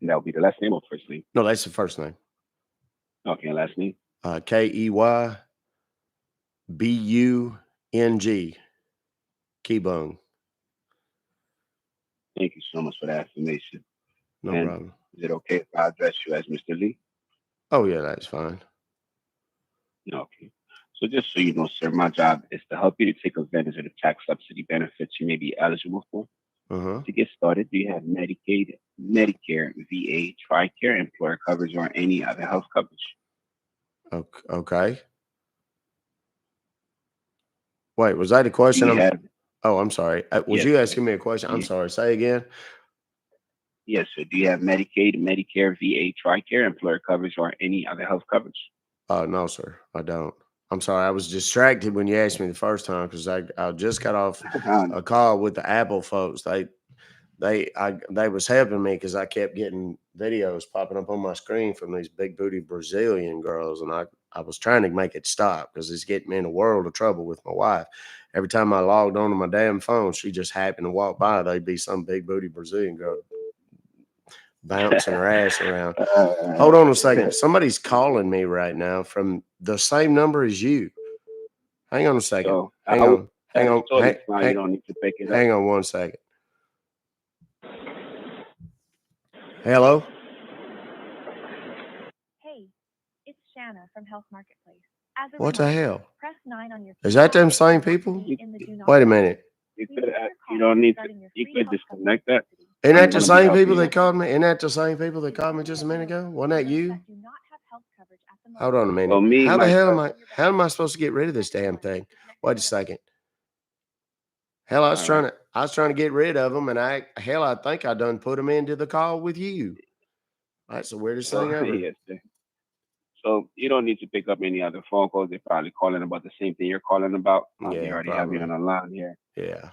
S4: And that would be the last name or first name?
S1: No, that's the first name.
S4: Okay, and last name?
S1: Keybung. Keybung.
S4: Thank you so much for that information.
S1: No
S4: And
S1: problem.
S4: is it okay if I address you as Mr. Lee?
S1: Oh, yeah, that's fine.
S4: Okay. So just so you know, sir, my job is to help you to take advantage of the tax subsidy benefits you may be eligible for.
S1: Uh-huh.
S4: To get started, do you have Medicaid, Medicare, VA, TRICARE, employer coverage, or any other health coverage?
S1: Okay. Wait, was that a
S4: Do
S1: question?
S4: you have?
S1: Oh, I'm sorry. Was
S4: Yes,
S1: you
S4: sir.
S1: asking me a question?
S4: Do
S1: I'm
S4: you,
S1: sorry. Say again.
S4: yes, sir. Do you have Medicaid, Medicare, VA, TRICARE, employer coverage, or any other health coverage?
S1: No, sir. I don't. I'm sorry. I was distracted when you asked me the first time because I just got off a call with the Apple folks. They was helping me because I kept getting videos popping up on my screen from these big booty Brazilian girls, and I was trying to make it stop because it's getting me in a world of trouble with my wife. Every time I logged onto my damn phone, she just happened to walk by. They'd be some big booty Brazilian girl bouncing her ass around. Hold on a second. Somebody's calling me right now from the same number as you. Hang on a second.
S4: So
S1: Hang on. Hang
S4: that's
S1: on.
S4: totally fine. You don't need to pick it up.
S1: Hang on one second. Hello?
S5: Hey, it's Shanna from Health Marketplace. As a
S1: What the
S5: reminder,
S1: hell?
S5: press 9 on your
S1: Is that them
S5: keypad
S1: same
S5: if you want to
S1: people?
S5: be in the do not
S1: Wait a
S5: call
S1: minute.
S4: You
S5: We
S4: could.
S5: missed your
S4: You
S5: call
S4: don't need to.
S5: regarding your
S4: You
S5: free
S4: could
S5: health coverage
S4: disconnect that.
S5: subsidy.
S1: Isn't
S4: I'm
S1: that the
S4: gonna be
S1: same
S4: helping
S1: people
S4: you
S1: that
S4: with
S1: called me? Isn't that the same people that called me just a minute ago? Wasn't that
S5: For those
S1: you?
S5: that do not have health coverage at the
S1: Hold
S5: moment,
S1: on a
S4: that. So
S1: minute.
S4: me,
S1: How the hell am
S4: myself.
S1: I? How am I supposed to get rid of this damn thing? Wait a second. Hell,
S4: All right.
S1: I was trying to get rid of them, and I think I done put them into the call with you. That's the weirdest
S4: So
S1: thing ever.
S4: yes, sir. So you don't need to pick up any other phone calls. They're probably calling about the same thing you're calling about. They
S1: Yeah,
S4: already have you
S1: probably.
S4: on the line here.
S1: Yeah.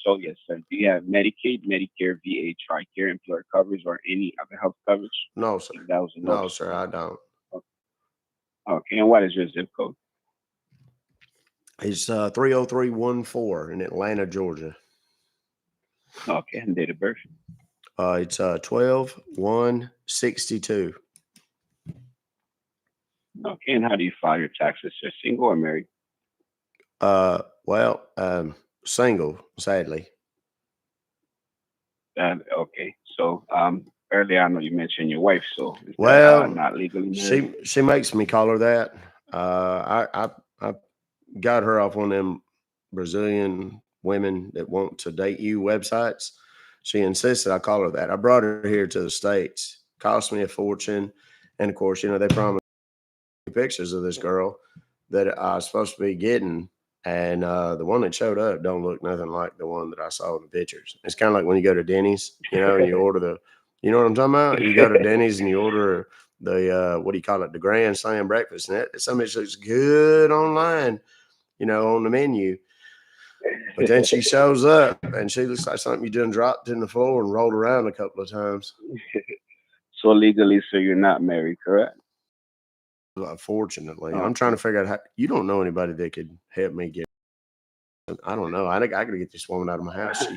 S4: So yes, sir. Do you have Medicaid, Medicare, VA, TRICARE, employer coverage, or any other health coverage?
S1: No,
S4: I
S1: sir.
S4: think that was a
S1: No,
S4: notice.
S1: sir, I don't.
S4: Okay, and what is your zip code?
S1: It's 30314 in Atlanta, Georgia.
S4: Okay, and date of birth.
S1: It's 12/1/62.
S4: Okay, and how do you file your taxes? You're single or married?
S1: Well, single, sadly.
S4: Okay. So earlier I know you mentioned your wife, so is that
S1: Well,
S4: not legally married?
S1: she makes me call her that. I got her off one of them Brazilian women that want to date you websites. She insisted I call her that. I brought her here to the States. Cost me a fortune. And of course, they promised me pictures of this girl that I was supposed to be getting. And the one that showed up don't look nothing like the one that I saw in the pictures. It's kind of like when you go to Denny's, and you order you know what I'm talking about? You go to Denny's and you order the, what do you call it? The Grand Slam breakfast. And some of it looks good online, on the menu. But then she shows up and she looks like something you done dropped in the floor and rolled around a couple of times.
S4: So legally, so you're not married, correct?
S1: Fortunately, I'm
S4: Okay.
S1: trying to figure out how you don't know anybody that could help me get. I don't know. I think I got to get this woman out of my house. She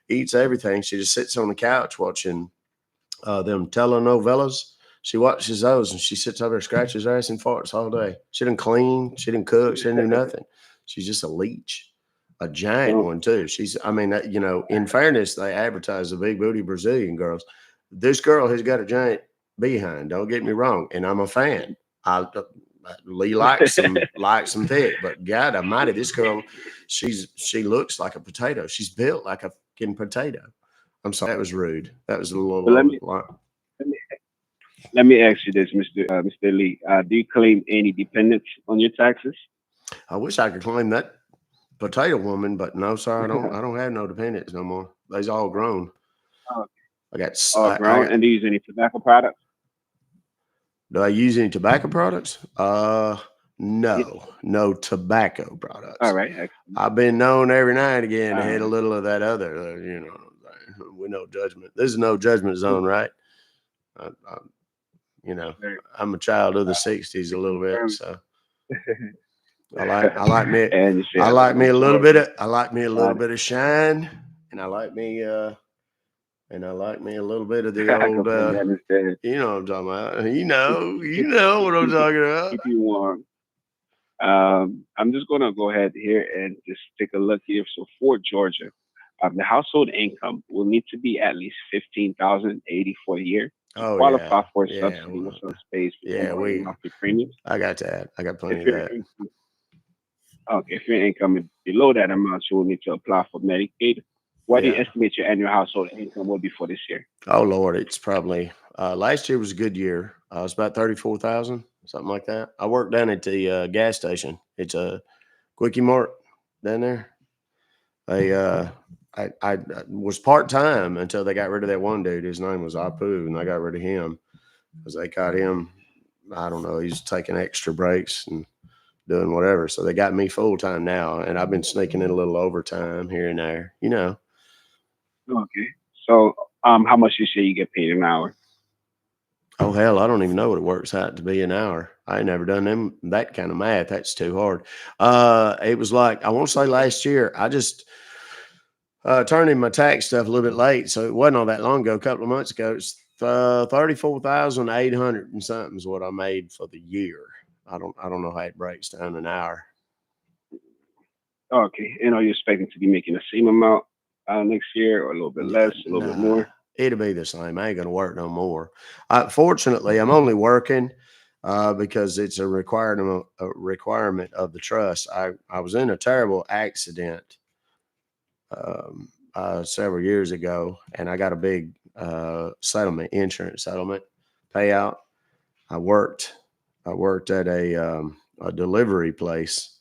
S1: eats everything. She just sits on the couch watching them telenovelas. She watches those and she sits over there, scratches her ass and farts all day. She didn't clean. She didn't cook. She didn't do nothing. She's just a leech, a giant
S4: So
S1: one too. In fairness, they advertise the big booty Brazilian girls. This girl has got a giant behind. Don't get me wrong, and I'm a fan. Lee likes some thick, but God Almighty, this girl, she looks like a potato. She's built like a fucking potato. I'm sorry, that was rude. That was a little
S4: let
S1: over
S4: me
S1: the line.
S4: let me let me ask you this, Mr. Lee. Do you claim any dependents on your taxes?
S1: I wish I could claim that potato woman, but no, sir, I don't. I don't have no dependents no more. They's all grown.
S4: Oh,
S1: I got.
S4: all grown. And do you use any tobacco products?
S1: Do I use any tobacco products?
S4: Yeah.
S1: No tobacco
S4: All
S1: products.
S4: right. Excellent.
S1: I've been known every now and again to
S4: All
S1: hit a
S4: right.
S1: little of that other. We no judgment. This is no judgment zone, right? I, I,
S4: Very,
S1: I'm a child of the '60s a little bit,
S4: very-
S1: so I like me.
S4: and you
S1: I
S4: share
S1: like me a little
S4: story.
S1: bit of. I like me a little bit of shine, and I like me. And I like me a little bit of the
S4: I
S1: old.
S4: completely understand.
S1: You know what I'm talking about. You know what I'm talking about.
S4: Keep you warm. I'm just going to go ahead here and just take a look here. So for Georgia, the household income will need to be at least 15,080 for a year to
S1: Oh yeah,
S4: qualify for a
S1: yeah,
S4: subsidy, which pays for
S1: yeah.
S4: your monthly premiums.
S1: I got that. I got plenty
S4: If
S1: of
S4: your
S1: that.
S4: income, okay, if your income is below that amount, you will need to apply for Medicaid. What do you
S1: Yeah.
S4: estimate your annual household income will be for this year?
S1: Oh Lord, it's probably last year was a good year. It's about 34,000. something like that. I work down at the gas station. It's a Quickie Mart down there. They I was part time until they got rid of that one dude. His name was Apu, and they got rid of him because they caught him. I don't know. He's taking extra breaks and doing whatever. So they got me full time now, and I've been sneaking in a little overtime here and there. You know.
S4: Okay. So, how much you say you get paid an hour?
S1: Oh hell, I don't even know what it works out to be an hour. I ain't never done them that kind of math. That's too hard. It was like I won't say last year. I just turned in my tax stuff a little bit late, so it wasn't all that long ago. A couple of months ago, it's 34,800 and something is what I made for the year. I don't know how it breaks down an hour.
S4: Okay. And are you expecting to be making the same amount next year, or a little bit less, a little bit
S1: Nah,
S4: more?
S1: it'll be the same. I ain't gonna work no more. Fortunately, I'm only working because it's a requirement of the trust. I was in a terrible accident several years ago, and I got a big insurance settlement payout. I worked I worked at a delivery place,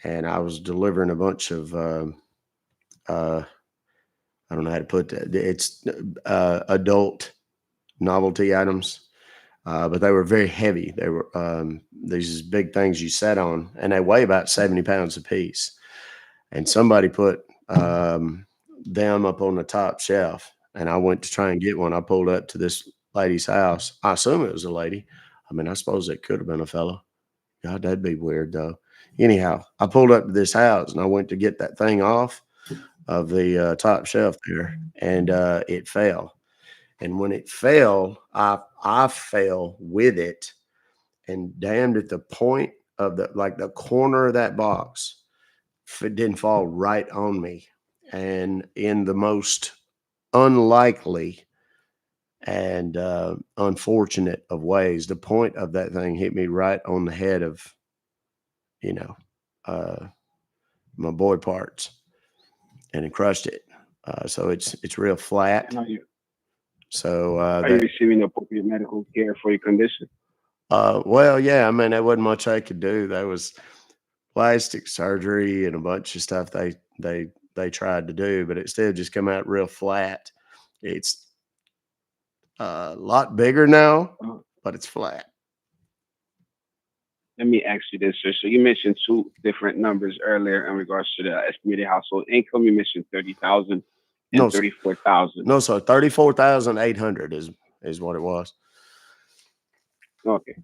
S1: and I was delivering a bunch of uh, I don't know how to put that. It's adult novelty items, but they were very heavy. They were these big things you sat on, and they weigh about 70 pounds apiece. And somebody put them up on the top shelf, and I went to try and get one. I pulled up to this lady's house. I assume it was a lady. I mean, I suppose it could have been a fellow. God, that'd be weird though. Anyhow, I pulled up to this house and I went to get that thing off of the top shelf there, and it fell. And when it fell, I fell with it, and damned at the point of the corner of that box, if it didn't fall right on me, and in the most unlikely and unfortunate of ways, the point of that thing hit me right on the head of you know uh, my boy parts, and it crushed it. So it's real flat.
S4: And
S1: So
S4: are you
S1: that
S4: receiving appropriate medical care for your condition?
S1: well, yeah, I mean, there wasn't much I could do. There was plastic surgery and a bunch of stuff they tried to do, but it still just come out real flat. It's a lot bigger now,
S4: Uh,
S1: but it's flat.
S4: Let me ask you this, sir. So you mentioned two different numbers earlier in regards to the estimated household income. You mentioned 30,000 and
S1: No,
S4: 34,000.
S1: no, so 34,800 is what it was.
S4: Okay.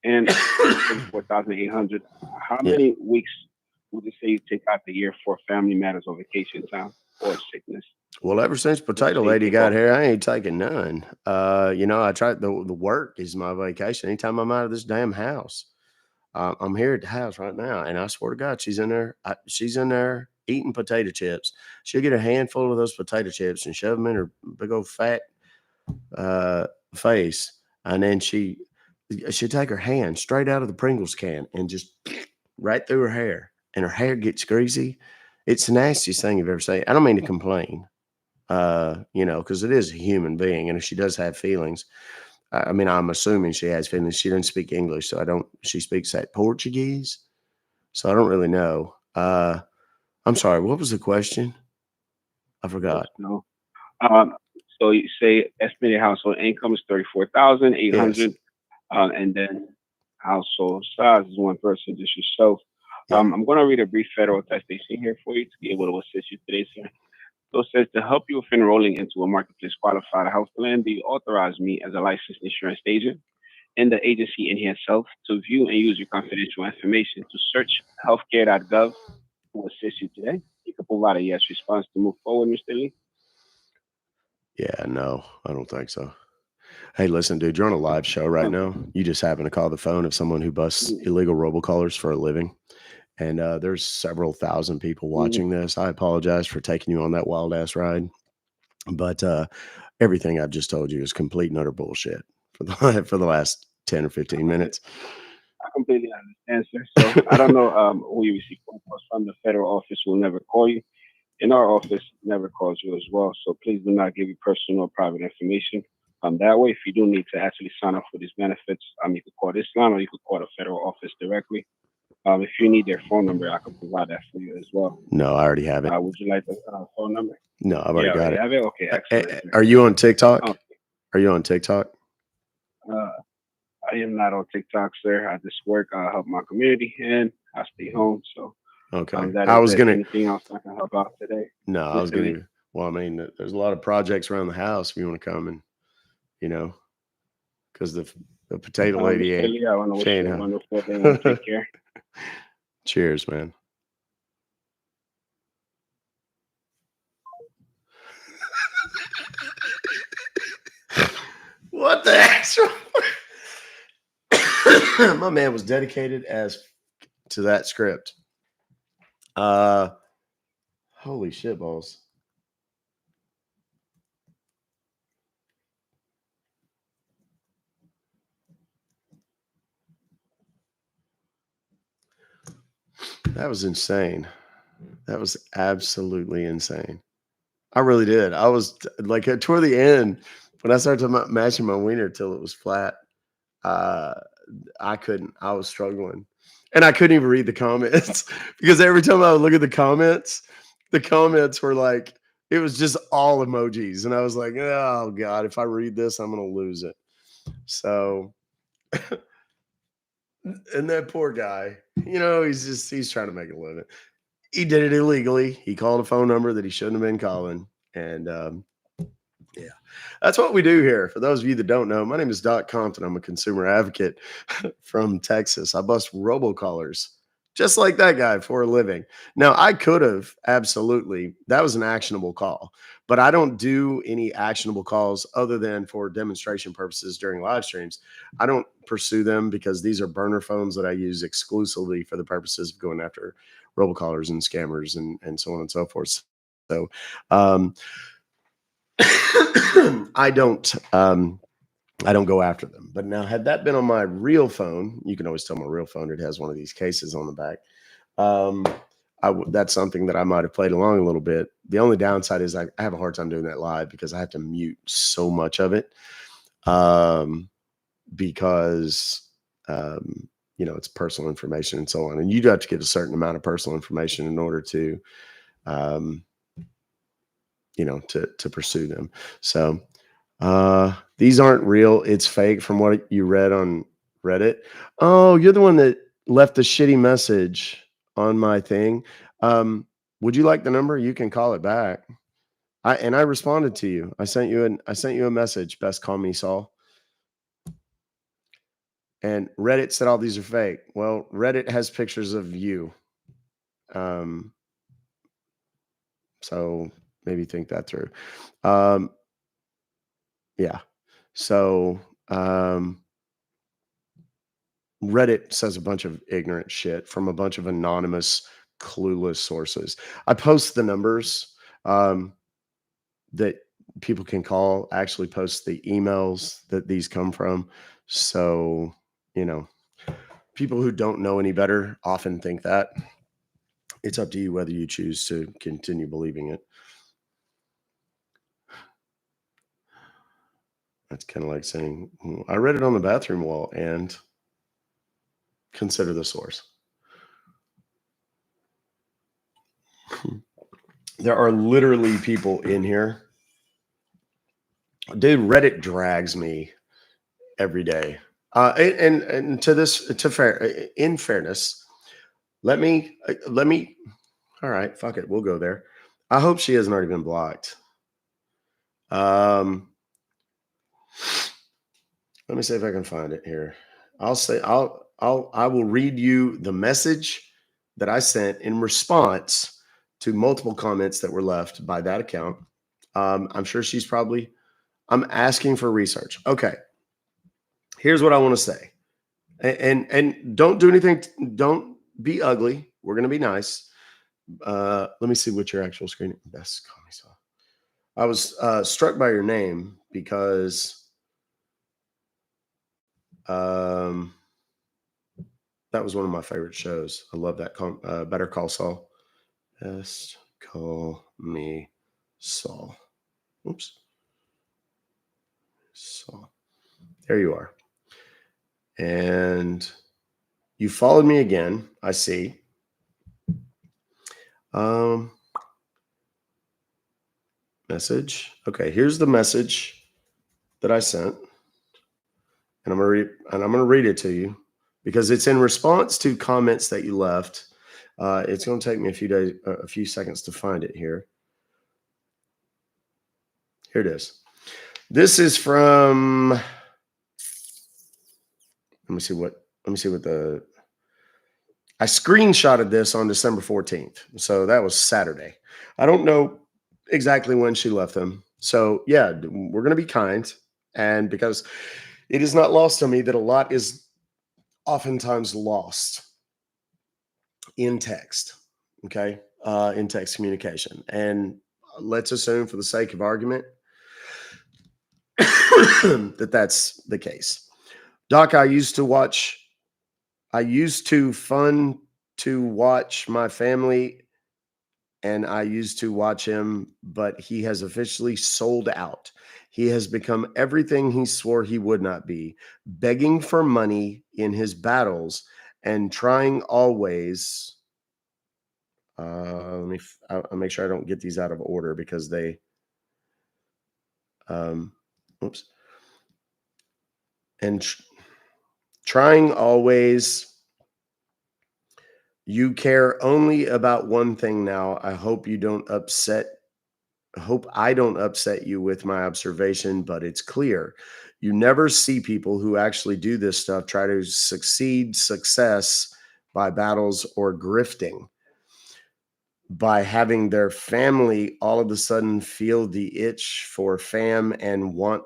S4: And with the 34,800, how
S1: Yeah.
S4: many weeks would you say you take out the year for family matters or vacation time or sickness?
S1: Well, ever since
S4: Would you
S1: Potato
S4: say you
S1: Lady
S4: take
S1: got
S4: off?
S1: here, I ain't taking none. I tried the work is my vacation. Anytime I'm out of this damn house, I'm here at the house right now, and I swear to God, she's in there. She's in there eating potato chips. She'll get a handful of those potato chips and shove them in her big old fat uh, face, and then she'll take her hand straight out of the Pringles can and just right through her hair, and her hair gets greasy. It's the nastiest thing you've ever seen. I don't mean to complain, because it is a human being, and if she does have feelings, I mean, I'm assuming she has feelings. She doesn't speak English, so I don't. She speaks that Portuguese, so I don't really know. I'm sorry. What was the question? I
S4: Yes,
S1: forgot.
S4: no. Um, so you say estimated household income is
S1: Yes.
S4: 34,800, and then household size is one person, just yourself.
S1: Yeah.
S4: I'm going to read a brief federal attestation here for you to be able to assist you today, sir. So it says to help you with enrolling into a marketplace qualified health plan, do you authorize me as a licensed insurance agent and the agency in here itself to view and use your confidential information to search healthcare.gov to assist you today? You can provide a yes response to move forward, Mr. Lee.
S1: Yeah. No, I don't think so. Hey, listen, dude, you're on a live show right
S4: Okay.
S1: now. You just happen to call the phone of someone who busts
S4: Mm,
S1: illegal robocallers for a living. And there's several thousand people
S4: mm,
S1: watching this. I apologize for taking you on that wild ass ride. But everything I've just told you is complete and utter bullshit for the for the last 10 or 15
S4: okay.
S1: minutes.
S4: I completely understand, sir. So I don't know who you receive phone calls from. The federal office will never call you, and our office never calls you as well. So please do not give your personal or private information That way, if you do need to actually sign up for these benefits, you could call this line or you could call the federal office directly. If you need their phone number, I can provide that for you as well.
S1: No, I already have it.
S4: Would you like the phone number?
S1: No, I've already got it.
S4: Have it? Okay, excellent.
S1: Are you on TikTok?
S4: Okay.
S1: Are you on TikTok?
S4: I am not on TikTok, sir. I just work, help my community, and I stay home. So,
S1: Okay.
S4: I was gonna. Anything else I can help out today?
S1: No, I was gonna. Well, I mean, there's a lot of projects around the house. If you want to come and, because the potato lady ain't.
S4: I want to wish you a wonderful day and take care.
S1: Cheers, man. What the actual? My man was dedicated as to that script. Holy shit balls. That was insane. That was absolutely insane. I really did. I was like, toward the end, when I started mashing my wiener till it was flat, I couldn't. I was struggling. And I couldn't even read the comments because every time I would look at the comments were like, it was just all emojis. And I was like, oh God, if I read this, I'm going to lose it. So, and that poor guy, he's trying to make a living. He did it illegally. He called a phone number that he shouldn't have been calling. And yeah, that's what we do here. For those of you that don't know, my name is Doc Compton. I'm a consumer advocate from Texas. I bust robocallers just like that guy for a living. Now, I could have absolutely, that was an actionable call, but I don't do any actionable calls other than for demonstration purposes during live streams. I don't pursue them because these are burner phones that I use exclusively for the purposes of going after robocallers and scammers and so on and so forth. So, I don't go after them. But now, had that been on my real phone, you can always tell my real phone it has one of these cases on the back. That's something that I might have played along a little bit. The only downside is I have a hard time doing that live because I have to mute so much of it. Because it's personal information and so on, and you do have to get a certain amount of personal information in order to to pursue them. So these aren't real. It's fake from what you read on Reddit. Oh, you're the one that left the shitty message on my thing. Would you like the number? You can call it back. I responded to you. I sent you a message. Best call me Saul. And Reddit said all these are fake. Well, Reddit has pictures of you. So maybe think that through. Yeah. So Reddit says a bunch of ignorant shit from a bunch of anonymous, clueless sources. I post the numbers that people can call, actually post the emails that these come from. So, people who don't know any better often think that. It's up to you whether you choose to continue believing it. That's kind of like saying, I read it on the bathroom wall and consider the source. There are literally people in here. Dude, Reddit drags me every day. And in fairness, let me, all right, fuck it. We'll go there. I hope she hasn't already been blocked. Let me see if I can find it here. I will read you the message that I sent in response to multiple comments that were left by that account. I'm sure I'm asking for research. Okay. Here's what I want to say. And don't do anything. Don't be ugly. We're going to be nice. Let me see what your actual screen. Best call me so. I was struck by your name because that was one of my favorite shows. I love that. Better Call Saul. Best Call Me Saul. Oops. So there you are. And you followed me again, I see. Message. Okay, here's the message that I sent. And I'm gonna read it to you because it's in response to comments that you left. It's going to take me a few seconds to find it here. Here it is. This is from. Let me see what I screenshotted this on December 14th. So that was Saturday. I don't know exactly when she left them. So yeah, we're going to be kind. And because it is not lost on me that a lot is oftentimes lost in text, okay, in text communication. And let's assume for the sake of argument that that's the case. Doc, I used to watch my family and I used to watch him, but he has officially sold out. He has become everything he swore he would not be, begging for money in his battles and trying always. I'll make sure I don't get these out of order because they, oops. And trying always. You care only about one thing now. I hope I don't upset you with my observation, but it's clear. You never see people who actually do this stuff try to success by battles or grifting, by having their family all of a sudden feel the itch for fame and want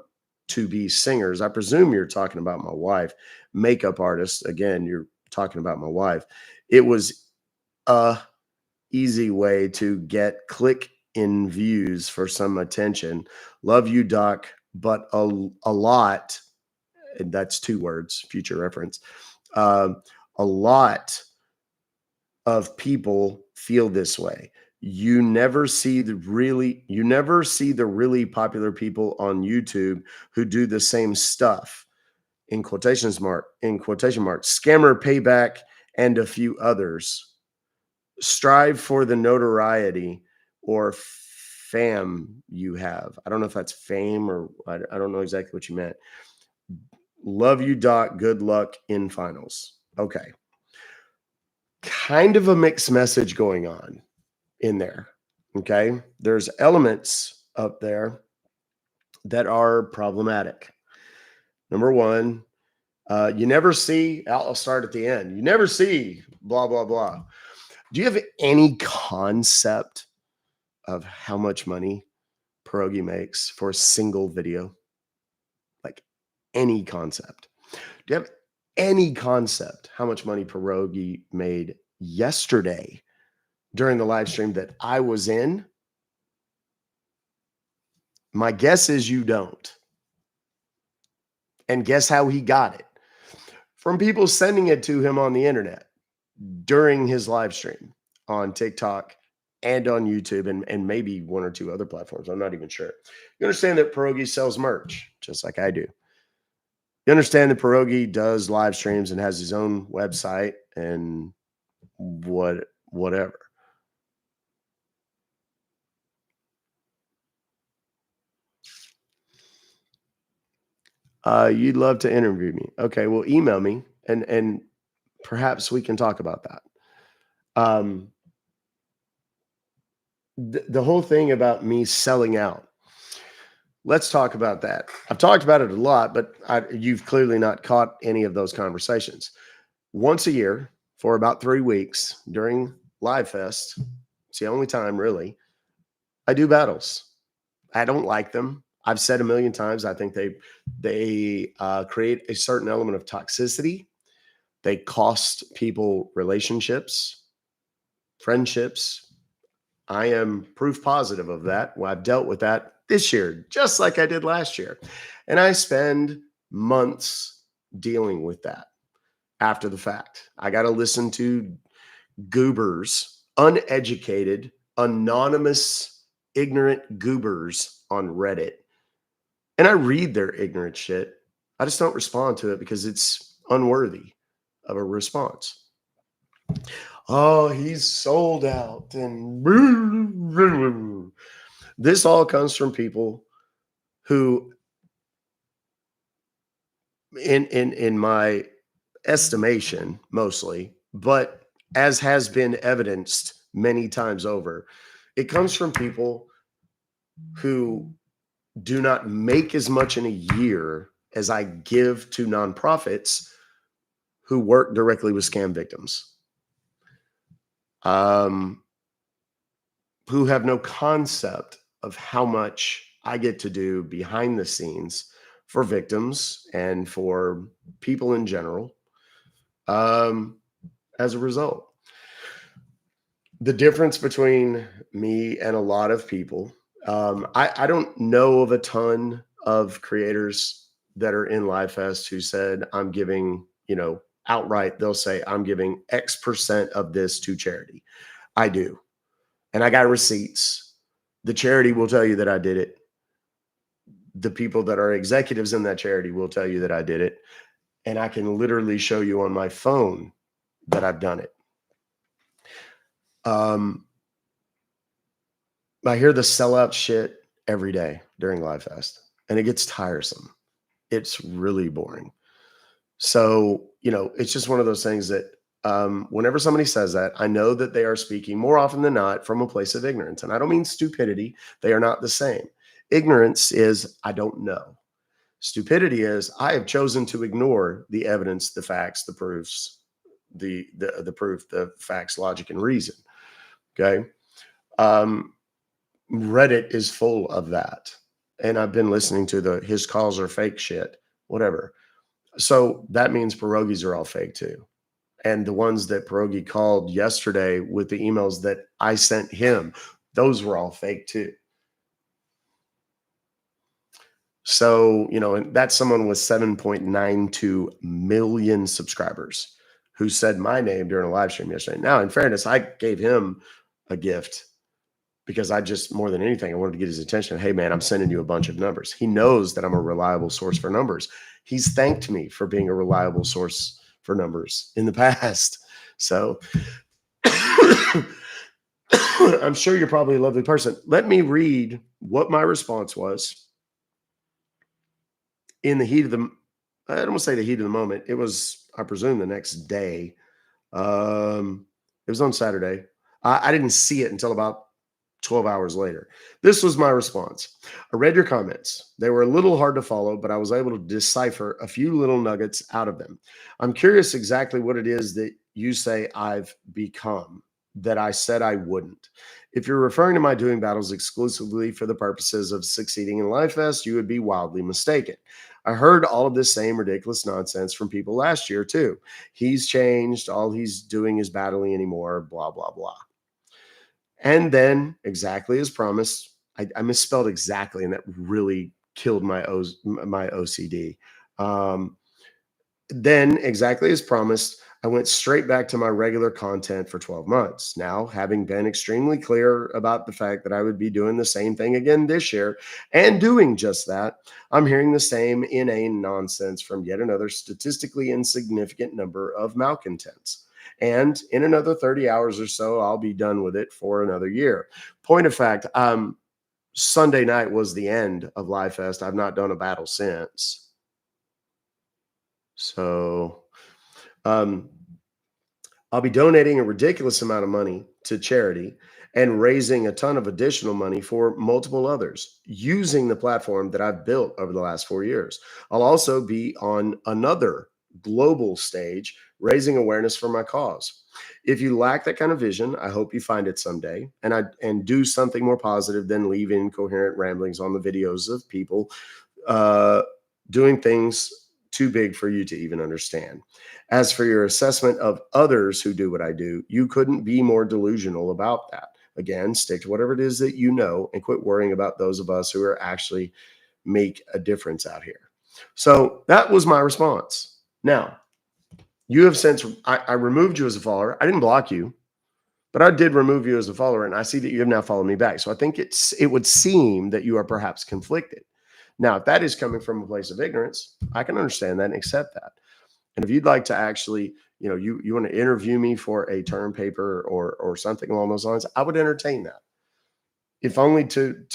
S1: to be singers. I presume you're talking about my wife, makeup artist. Again, you're talking about my wife. It was a easy way to get click in views for some attention. Love you, Doc, but a lot, and that's 2 words, future reference. A lot of people feel this way. You never see the really popular people on YouTube who do the same stuff. In quotation marks, Scammer Payback and a few others. Strive for the notoriety or fame you have. I don't know if that's fame or I don't know exactly what you meant. Love you, Doc. Good luck in finals. Okay. Kind of a mixed message going on in there. Okay. There's elements up there that are problematic. Number one, you never see, I'll start at the end. You never see blah, blah, blah. Do you have any concept of how much money Perogi makes for a single video? Like any concept? Do you have any concept how much money Perogi made yesterday during the live stream that I was in? My guess is you don't. And guess how he got it? From people sending it to him on the internet during his live stream on TikTok and on YouTube and maybe 1 or 2 other platforms. I'm not even sure. You understand that Perogi sells merch, just like I do. You understand that Perogi does live streams and has his own website and whatever. You'd love to interview me. Okay, well, email me and perhaps we can talk about that. The whole thing about me selling out. Let's talk about that. I've talked about it a lot, but you've clearly not caught any of those conversations. Once a year for about 3 weeks during Live Fest, it's the only time really, I do battles. I don't like them. I've said a million times, I think they create a certain element of toxicity. They cost people relationships, friendships. I am proof positive of that. Well, I've dealt with that this year, just like I did last year. And I spend months dealing with that after the fact. I got to listen to goobers, uneducated, anonymous, ignorant goobers on Reddit And I read their ignorant shit. I just don't respond to it because it's unworthy of a response. Oh, he's sold out. And this all comes from people who, in my estimation, mostly, but as has been evidenced many times over, it comes from people who do not make as much in a year as I give to nonprofits who work directly with scam victims, who have no concept of how much I get to do behind the scenes for victims and for people in general. As a result, the difference between me and a lot of people, I don't know of a ton of creators that are in LiveFest who said, I'm giving, outright, they'll say, I'm giving X% of this to charity. I do. And I got receipts. The charity will tell you that I did it. The people that are executives in that charity will tell you that I did it. And I can literally show you on my phone that I've done it. I hear the sellout shit every day during LiveFest, and it gets tiresome. It's really boring. So, it's just one of those things that whenever somebody says that, I know that they are speaking more often than not from a place of ignorance. And I don't mean stupidity. They are not the same. Ignorance is, I don't know. Stupidity is, I have chosen to ignore the evidence, the facts, the proofs, the proof, the facts, logic, and reason. Okay. Reddit is full of that. And I've been listening to his calls are fake shit, whatever. So that means pierogies are all fake too. And the ones that Perogi called yesterday with the emails that I sent him, those were all fake too. So, and that's someone with 7.92 million subscribers who said my name during a live stream yesterday. Now, in fairness, I gave him a gift because I just, more than anything, I wanted to get his attention. Hey, man, I'm sending you a bunch of numbers. He knows that I'm a reliable source for numbers. He's thanked me for being a reliable source for numbers in the past. So I'm sure you're probably a lovely person. Let me read what my response was in the heat of the, I don't want to say the heat of the moment. It was, I presume, the next day. It was on Saturday. I didn't see it until about 12 hours later. This was my response. I read your comments. They were a little hard to follow, but I was able to decipher a few little nuggets out of them. I'm curious exactly what it is that you say I've become that I said I wouldn't. If you're referring to my doing battles exclusively for the purposes of succeeding in LiveFest, you would be wildly mistaken. I heard all of this same ridiculous nonsense from people last year too. He's changed. All he's doing is battling anymore, blah, blah, blah. And then, exactly as promised, I misspelled exactly, and that really killed my OCD. Then, exactly as promised, I went straight back to my regular content for 12 months. Now, having been extremely clear about the fact that I would be doing the same thing again this year and doing just that, I'm hearing the same inane nonsense from yet another statistically insignificant number of malcontents. And in another 30 hours or so, I'll be done with it for another year. Point of fact, Sunday night was the end of LiveFest. I've not done a battle since. So I'll be donating a ridiculous amount of money to charity and raising a ton of additional money for multiple others using the platform that I've built over the last 4 years. I'll also be on another global stage raising awareness for my cause. If you lack that kind of vision, I hope you find it someday and do something more positive than leave incoherent ramblings on the videos of people doing things too big for you to even understand. As for your assessment of others who do what I do, you couldn't be more delusional about that. Again, stick to whatever it is that you know and quit worrying about those of us who are actually make a difference out here. So that was my response. Now, you have since, I removed you as a follower. I didn't block you, but I did remove you as a follower, and I see that you have now followed me back. So I think it would seem that you are perhaps conflicted. Now, if that is coming from a place of ignorance, I can understand that and accept that. And if you'd like to actually, you want to interview me for a term paper or something along those lines, I would entertain that. If only to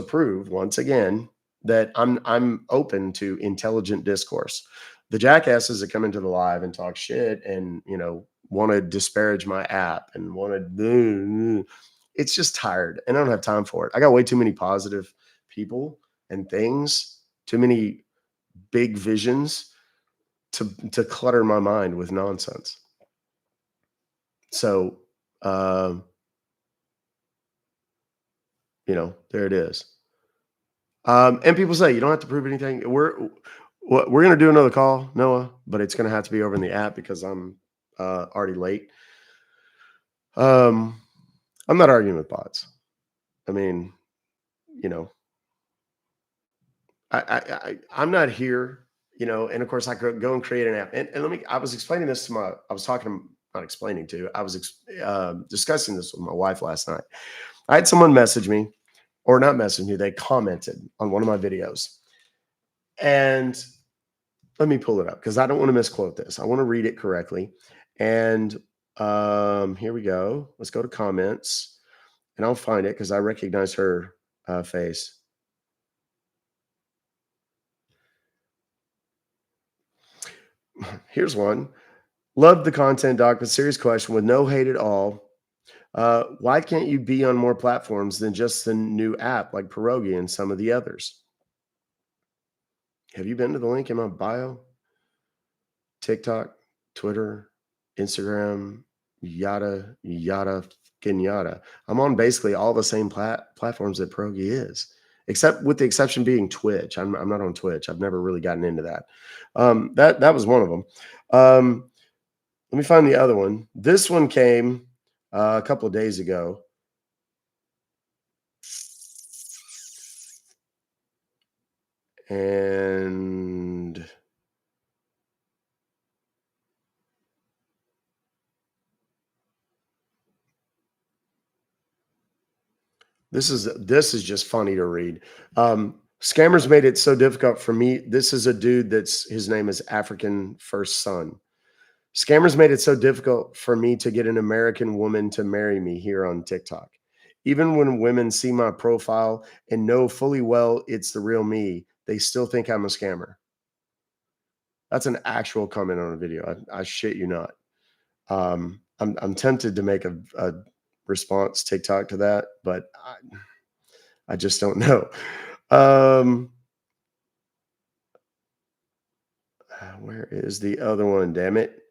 S1: prove once again that I'm open to intelligent discourse. The jackasses that come into the live and talk shit and want to disparage my app and want to, it's just tired, and I don't have time for it. I got way too many positive people and things, too many big visions to clutter my mind with nonsense. So, there it is. And people say you don't have to prove anything. We're going to do another call, Noah, but it's going to have to be over in the app because I'm already late. I'm not arguing with bots. I mean, I'm not here, and of course I could go and create an app. And I was explaining this to I was discussing this with my wife last night. I had someone message me, or not message me, they commented on one of my videos. And let me pull it up because I don't want to misquote this. I want to read it correctly. And here we go. Let's go to comments and I'll find it because I recognize her face. Here's one. Love the content, Doc, but serious question with no hate at all. Why can't you be on more platforms than just the new app like Perogi and some of the others? Have you been to the link in my bio? TikTok, Twitter, Instagram, yada, yada, fucking yada. I'm on basically all the same platforms that Perogi is, except with the exception being Twitch. I'm not on Twitch. I've never really gotten into that. That was one of them. Let me find the other one. This one came a couple of days ago. And this is just funny to read. Scammers made it so difficult for me. This is a dude his name is African First Son. Scammers made it so difficult for me to get an American woman to marry me here on TikTok. Even when women see my profile and know fully well it's the real me, they still think I'm a scammer. That's an actual comment on a video. I shit you not. I'm tempted to make a response TikTok to that, but I just don't know. Where is the other one? Damn it.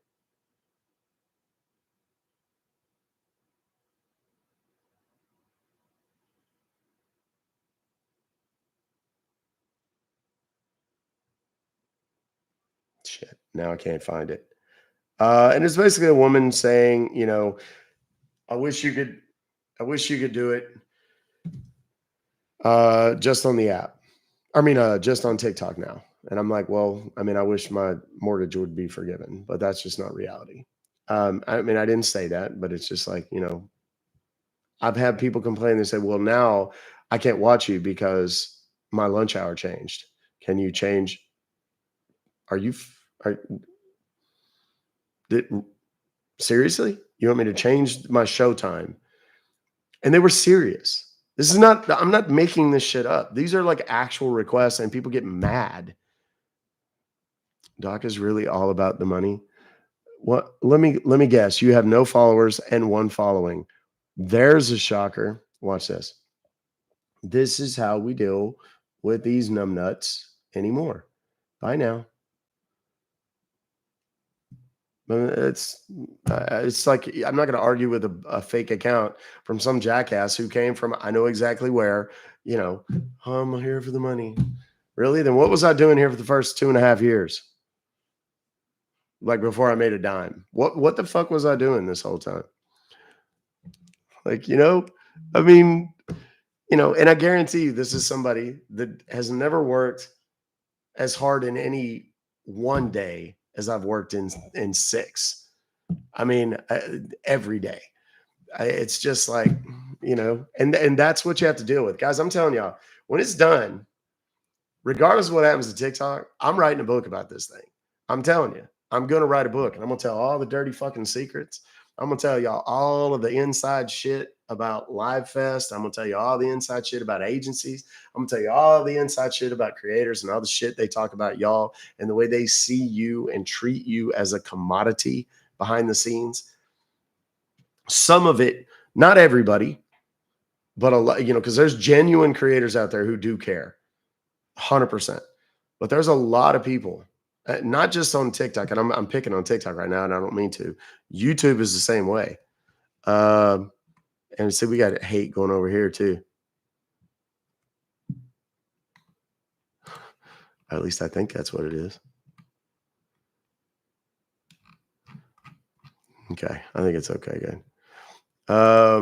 S1: Shit. Now I can't find it. And it's basically a woman saying, I wish you could do it just on the app. I mean, just on TikTok now. And I'm like, well, I mean, I wish my mortgage would be forgiven, but that's just not reality. I mean, I didn't say that, but it's just like, I've had people complain. They say, well, now I can't watch you because my lunch hour changed. Can you change? Seriously? You want me to change my show time? And they were serious. I'm not making this shit up. These are like actual requests and people get mad. Doc is really all about the money. What? Let me guess. You have no followers and one following. There's a shocker. Watch this. This is how we deal with these numbnuts anymore. Bye now. It's like I'm not going to argue with a fake account from some jackass who came from I know exactly where. I'm here for the money. Really? Then what was I doing here for the first 2.5 years? Like before I made a dime. What the fuck was I doing this whole time? Like, I mean, and I guarantee you this is somebody that has never worked as hard in any one day as I've worked in 6. I mean, every day. It's just like, and that's what you have to deal with. Guys, I'm telling y'all, when it's done, regardless of what happens to TikTok, I'm writing a book about this thing. I'm telling you, I'm going to write a book, and I'm going to tell all the dirty fucking secrets. I'm going to tell y'all all of the inside shit about Live Fest. I'm going to tell you all the inside shit about agencies. I'm going to tell you all the inside shit about creators and all the shit they talk about y'all and the way they see you and treat you as a commodity behind the scenes. Some of it, not everybody, but a lot, because there's genuine creators out there who do care, 100%. But there's a lot of people, not just on TikTok, and I'm picking on TikTok right now, and I don't mean to. YouTube is the same way. And see, we got hate going over here too. At least I think that's what it is. Okay, I think it's okay, good. I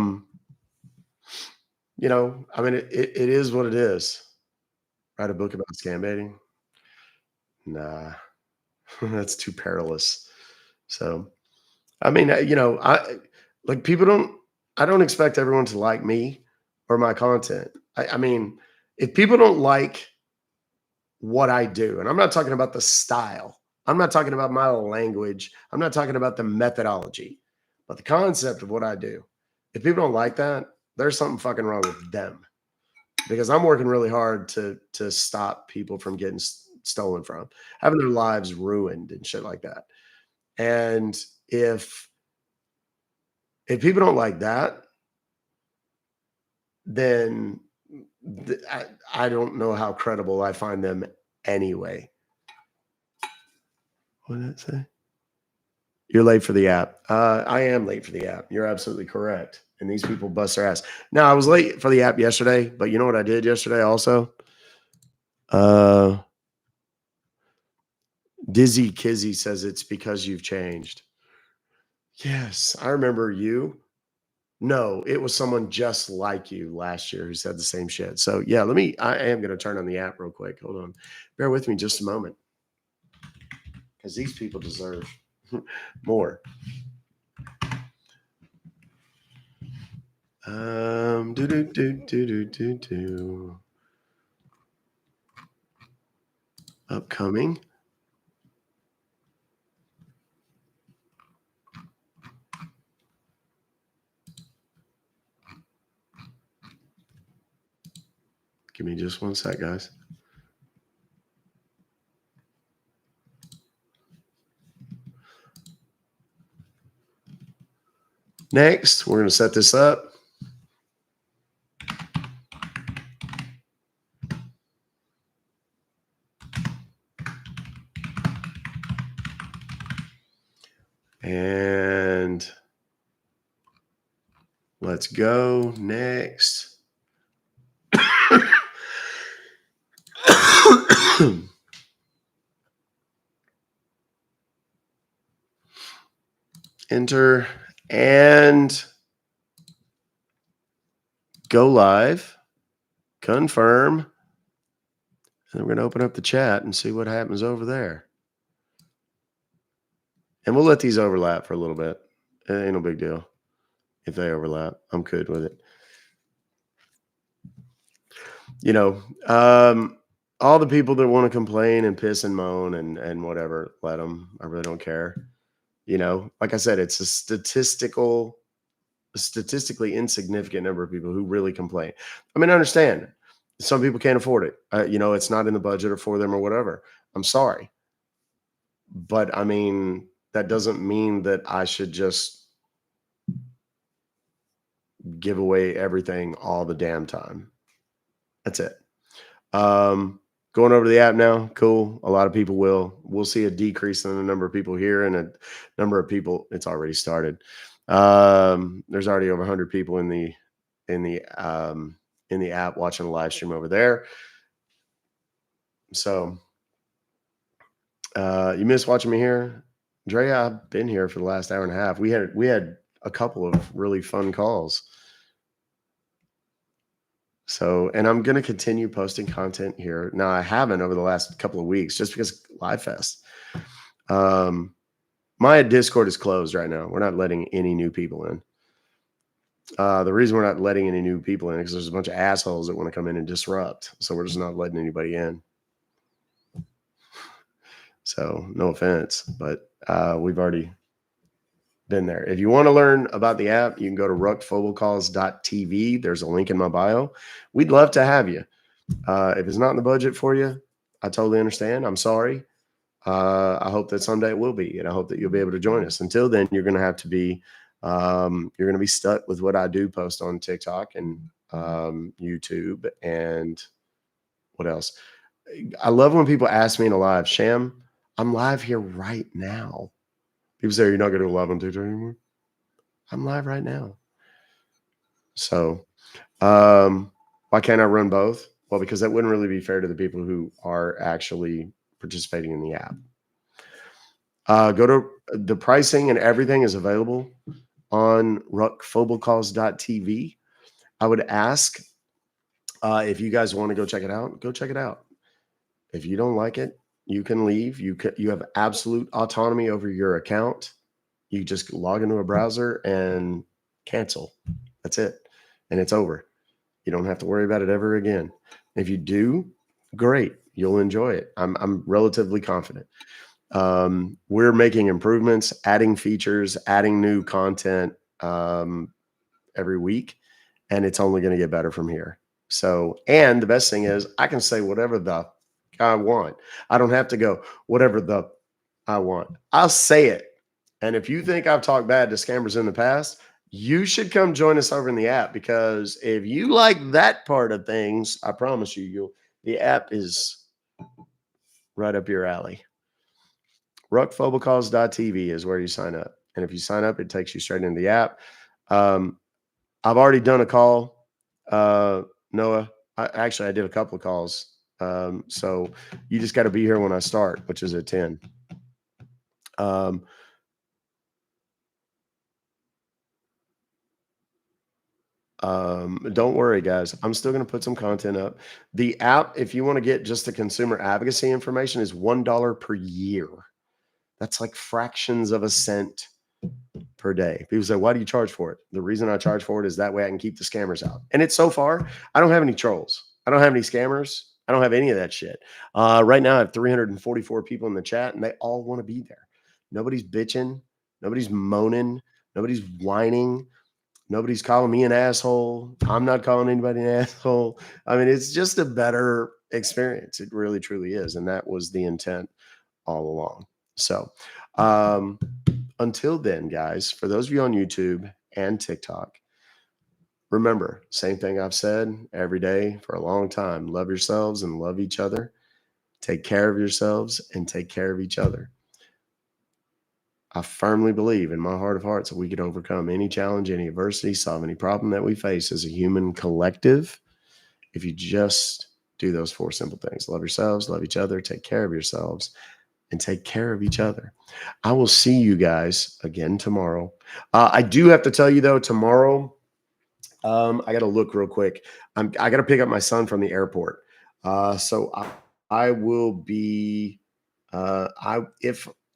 S1: mean, it is what it is. Write a book about scam baiting? Nah, that's too perilous. So, I mean, I don't expect everyone to like me or my content. I mean, if people don't like what I do, and I'm not talking about the style, I'm not talking about my language, I'm not talking about the methodology, but the concept of what I do. If people don't like that, there's something fucking wrong with them, because I'm working really hard to stop people from getting stolen from, having their lives ruined and shit like that. And if people don't like that, then I don't know how credible I find them anyway. What did it say? You're late for the app. I am late for the app. You're absolutely correct. And these people bust their ass. Now, I was late for the app yesterday, but you know what I did yesterday also? Dizzy Kizzy says it's because you've changed. Yes, I remember you. No, it was someone just like you last year who said the same shit. So yeah, I am going to turn on the app real quick. Hold on. Bear with me just a moment, because these people deserve more. Upcoming. Give me just one sec, guys. Next, we're going to set this up. And let's go next. Enter and go live. Confirm. And we're going to open up the chat and see what happens over there. And we'll let these overlap for a little bit. It ain't no big deal if they overlap. I'm good with it. All the people that want to complain and piss and moan and whatever, let them. I really don't care. Like I said, it's a statistically insignificant number of people who really complain. I mean, I understand. Some people can't afford it. It's not in the budget or for them or whatever. I'm sorry. But I mean, that doesn't mean that I should just give away everything all the damn time. That's it. Going over to the app now. Cool. A lot of people will. We'll see a decrease in the number of people here and a number of people. It's already started. There's already over 100 people in the app watching the live stream over there. So you miss watching me here, Drea? I've been here for the last hour and a half. We had a couple of really fun calls. So, and I'm going to continue posting content here. Now, I haven't over the last couple of weeks just because Live Fest. My Discord is closed right now. We're not letting any new people in. The reason we're not letting any new people in is because there's a bunch of assholes that want to come in and disrupt. So we're just not letting anybody in. So no offense, but we've already been there. If you want to learn about the app, you can go to ruckfobocalls.tv. There's a link in my bio. We'd love to have you. If it's not in the budget for you, I totally understand. I'm sorry. I hope that someday it will be, and I hope that you'll be able to join us. Until then, you're going to have to be you're going to be stuck with what I do post on TikTok and YouTube and what else. I love when people ask me in a live, Sham, I'm live here right now. People say, you're not going to go live on TikTok anymore. I'm live right now. So why can't I run both? Well, because that wouldn't really be fair to the people who are actually participating in the app. Go to the pricing and everything is available on ruckfobocalls.tv. I would ask if you guys want to go check it out, go check it out. If you don't like it, you can leave. You have absolute autonomy over your account. You just log into a browser and cancel. That's it. And it's over. You don't have to worry about it ever again. If you do, great. You'll enjoy it. I'm relatively confident. We're making improvements, adding features, adding new content every week, and it's only going to get better from here. So, and the best thing is I can say whatever the I want. I don't have to go whatever the I want. I'll say it. And if you think I've talked bad to scammers in the past, you should come join us over in the app, because if you like that part of things, I promise you, the app is right up your alley. Ruckfobocalls.tv is where you sign up. And if you sign up, it takes you straight into the app. I've already done a call, Noah. I did a couple of calls. So you just got to be here when I start, which is at 10. Don't worry, guys. I'm still going to put some content up. The app, if you want to get just the consumer advocacy information, is $1 per year. That's like fractions of a cent per day. People say, why do you charge for it? The reason I charge for it is that way I can keep the scammers out. And it's so far, I don't have any trolls. I don't have any scammers. I don't have any of that shit. Right now, I have 344 people in the chat, and they all want to be there. Nobody's bitching. Nobody's moaning. Nobody's whining. Nobody's calling me an asshole. I'm not calling anybody an asshole. I mean, it's just a better experience. It really, truly is. And that was the intent all along. So until then, guys, for those of you on YouTube and TikTok, remember, same thing I've said every day for a long time. Love yourselves and love each other. Take care of yourselves and take care of each other. I firmly believe in my heart of hearts that we could overcome any challenge, any adversity, solve any problem that we face as a human collective if you just do those 4 simple things. Love yourselves, love each other, take care of yourselves, and take care of each other. I will see you guys again tomorrow. I do have to tell you, though, tomorrow, I got to look real quick. I got to pick up my son from the airport. So I will be,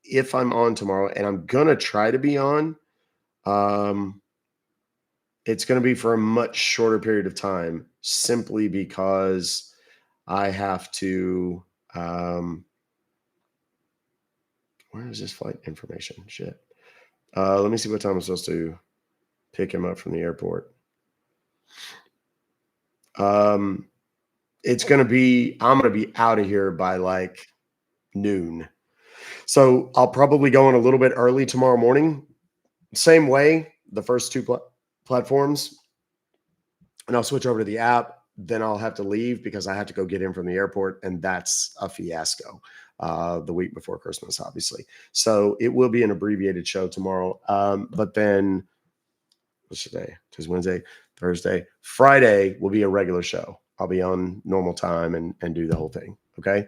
S1: if I'm on tomorrow, and I'm going to try to be on, it's going to be for a much shorter period of time, simply because I have to, where is this flight information? Shit. Let me see what time I'm supposed to pick him up from the airport. It's going to be, I'm going to be out of here by like noon. So I'll probably go on a little bit early tomorrow morning. Same way, the first 2 platforms. And I'll switch over to the app. Then I'll have to leave because I have to go get him from the airport. And that's a fiasco the week before Christmas, obviously. So it will be an abbreviated show tomorrow. But then, what's today? Today's Wednesday, Thursday. Friday will be a regular show. I'll be on normal time and do the whole thing. Okay.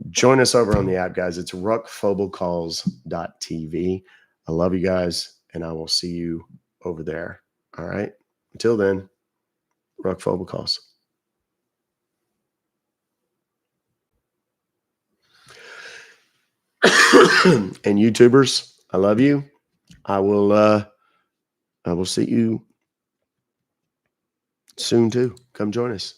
S1: Join us over on the app, guys. It's ruckfobocalls.tv. I love you guys, and I will see you over there. All right. Until then, Ruck Fobocalls. And YouTubers, I love you. I will see you soon too. Come join us.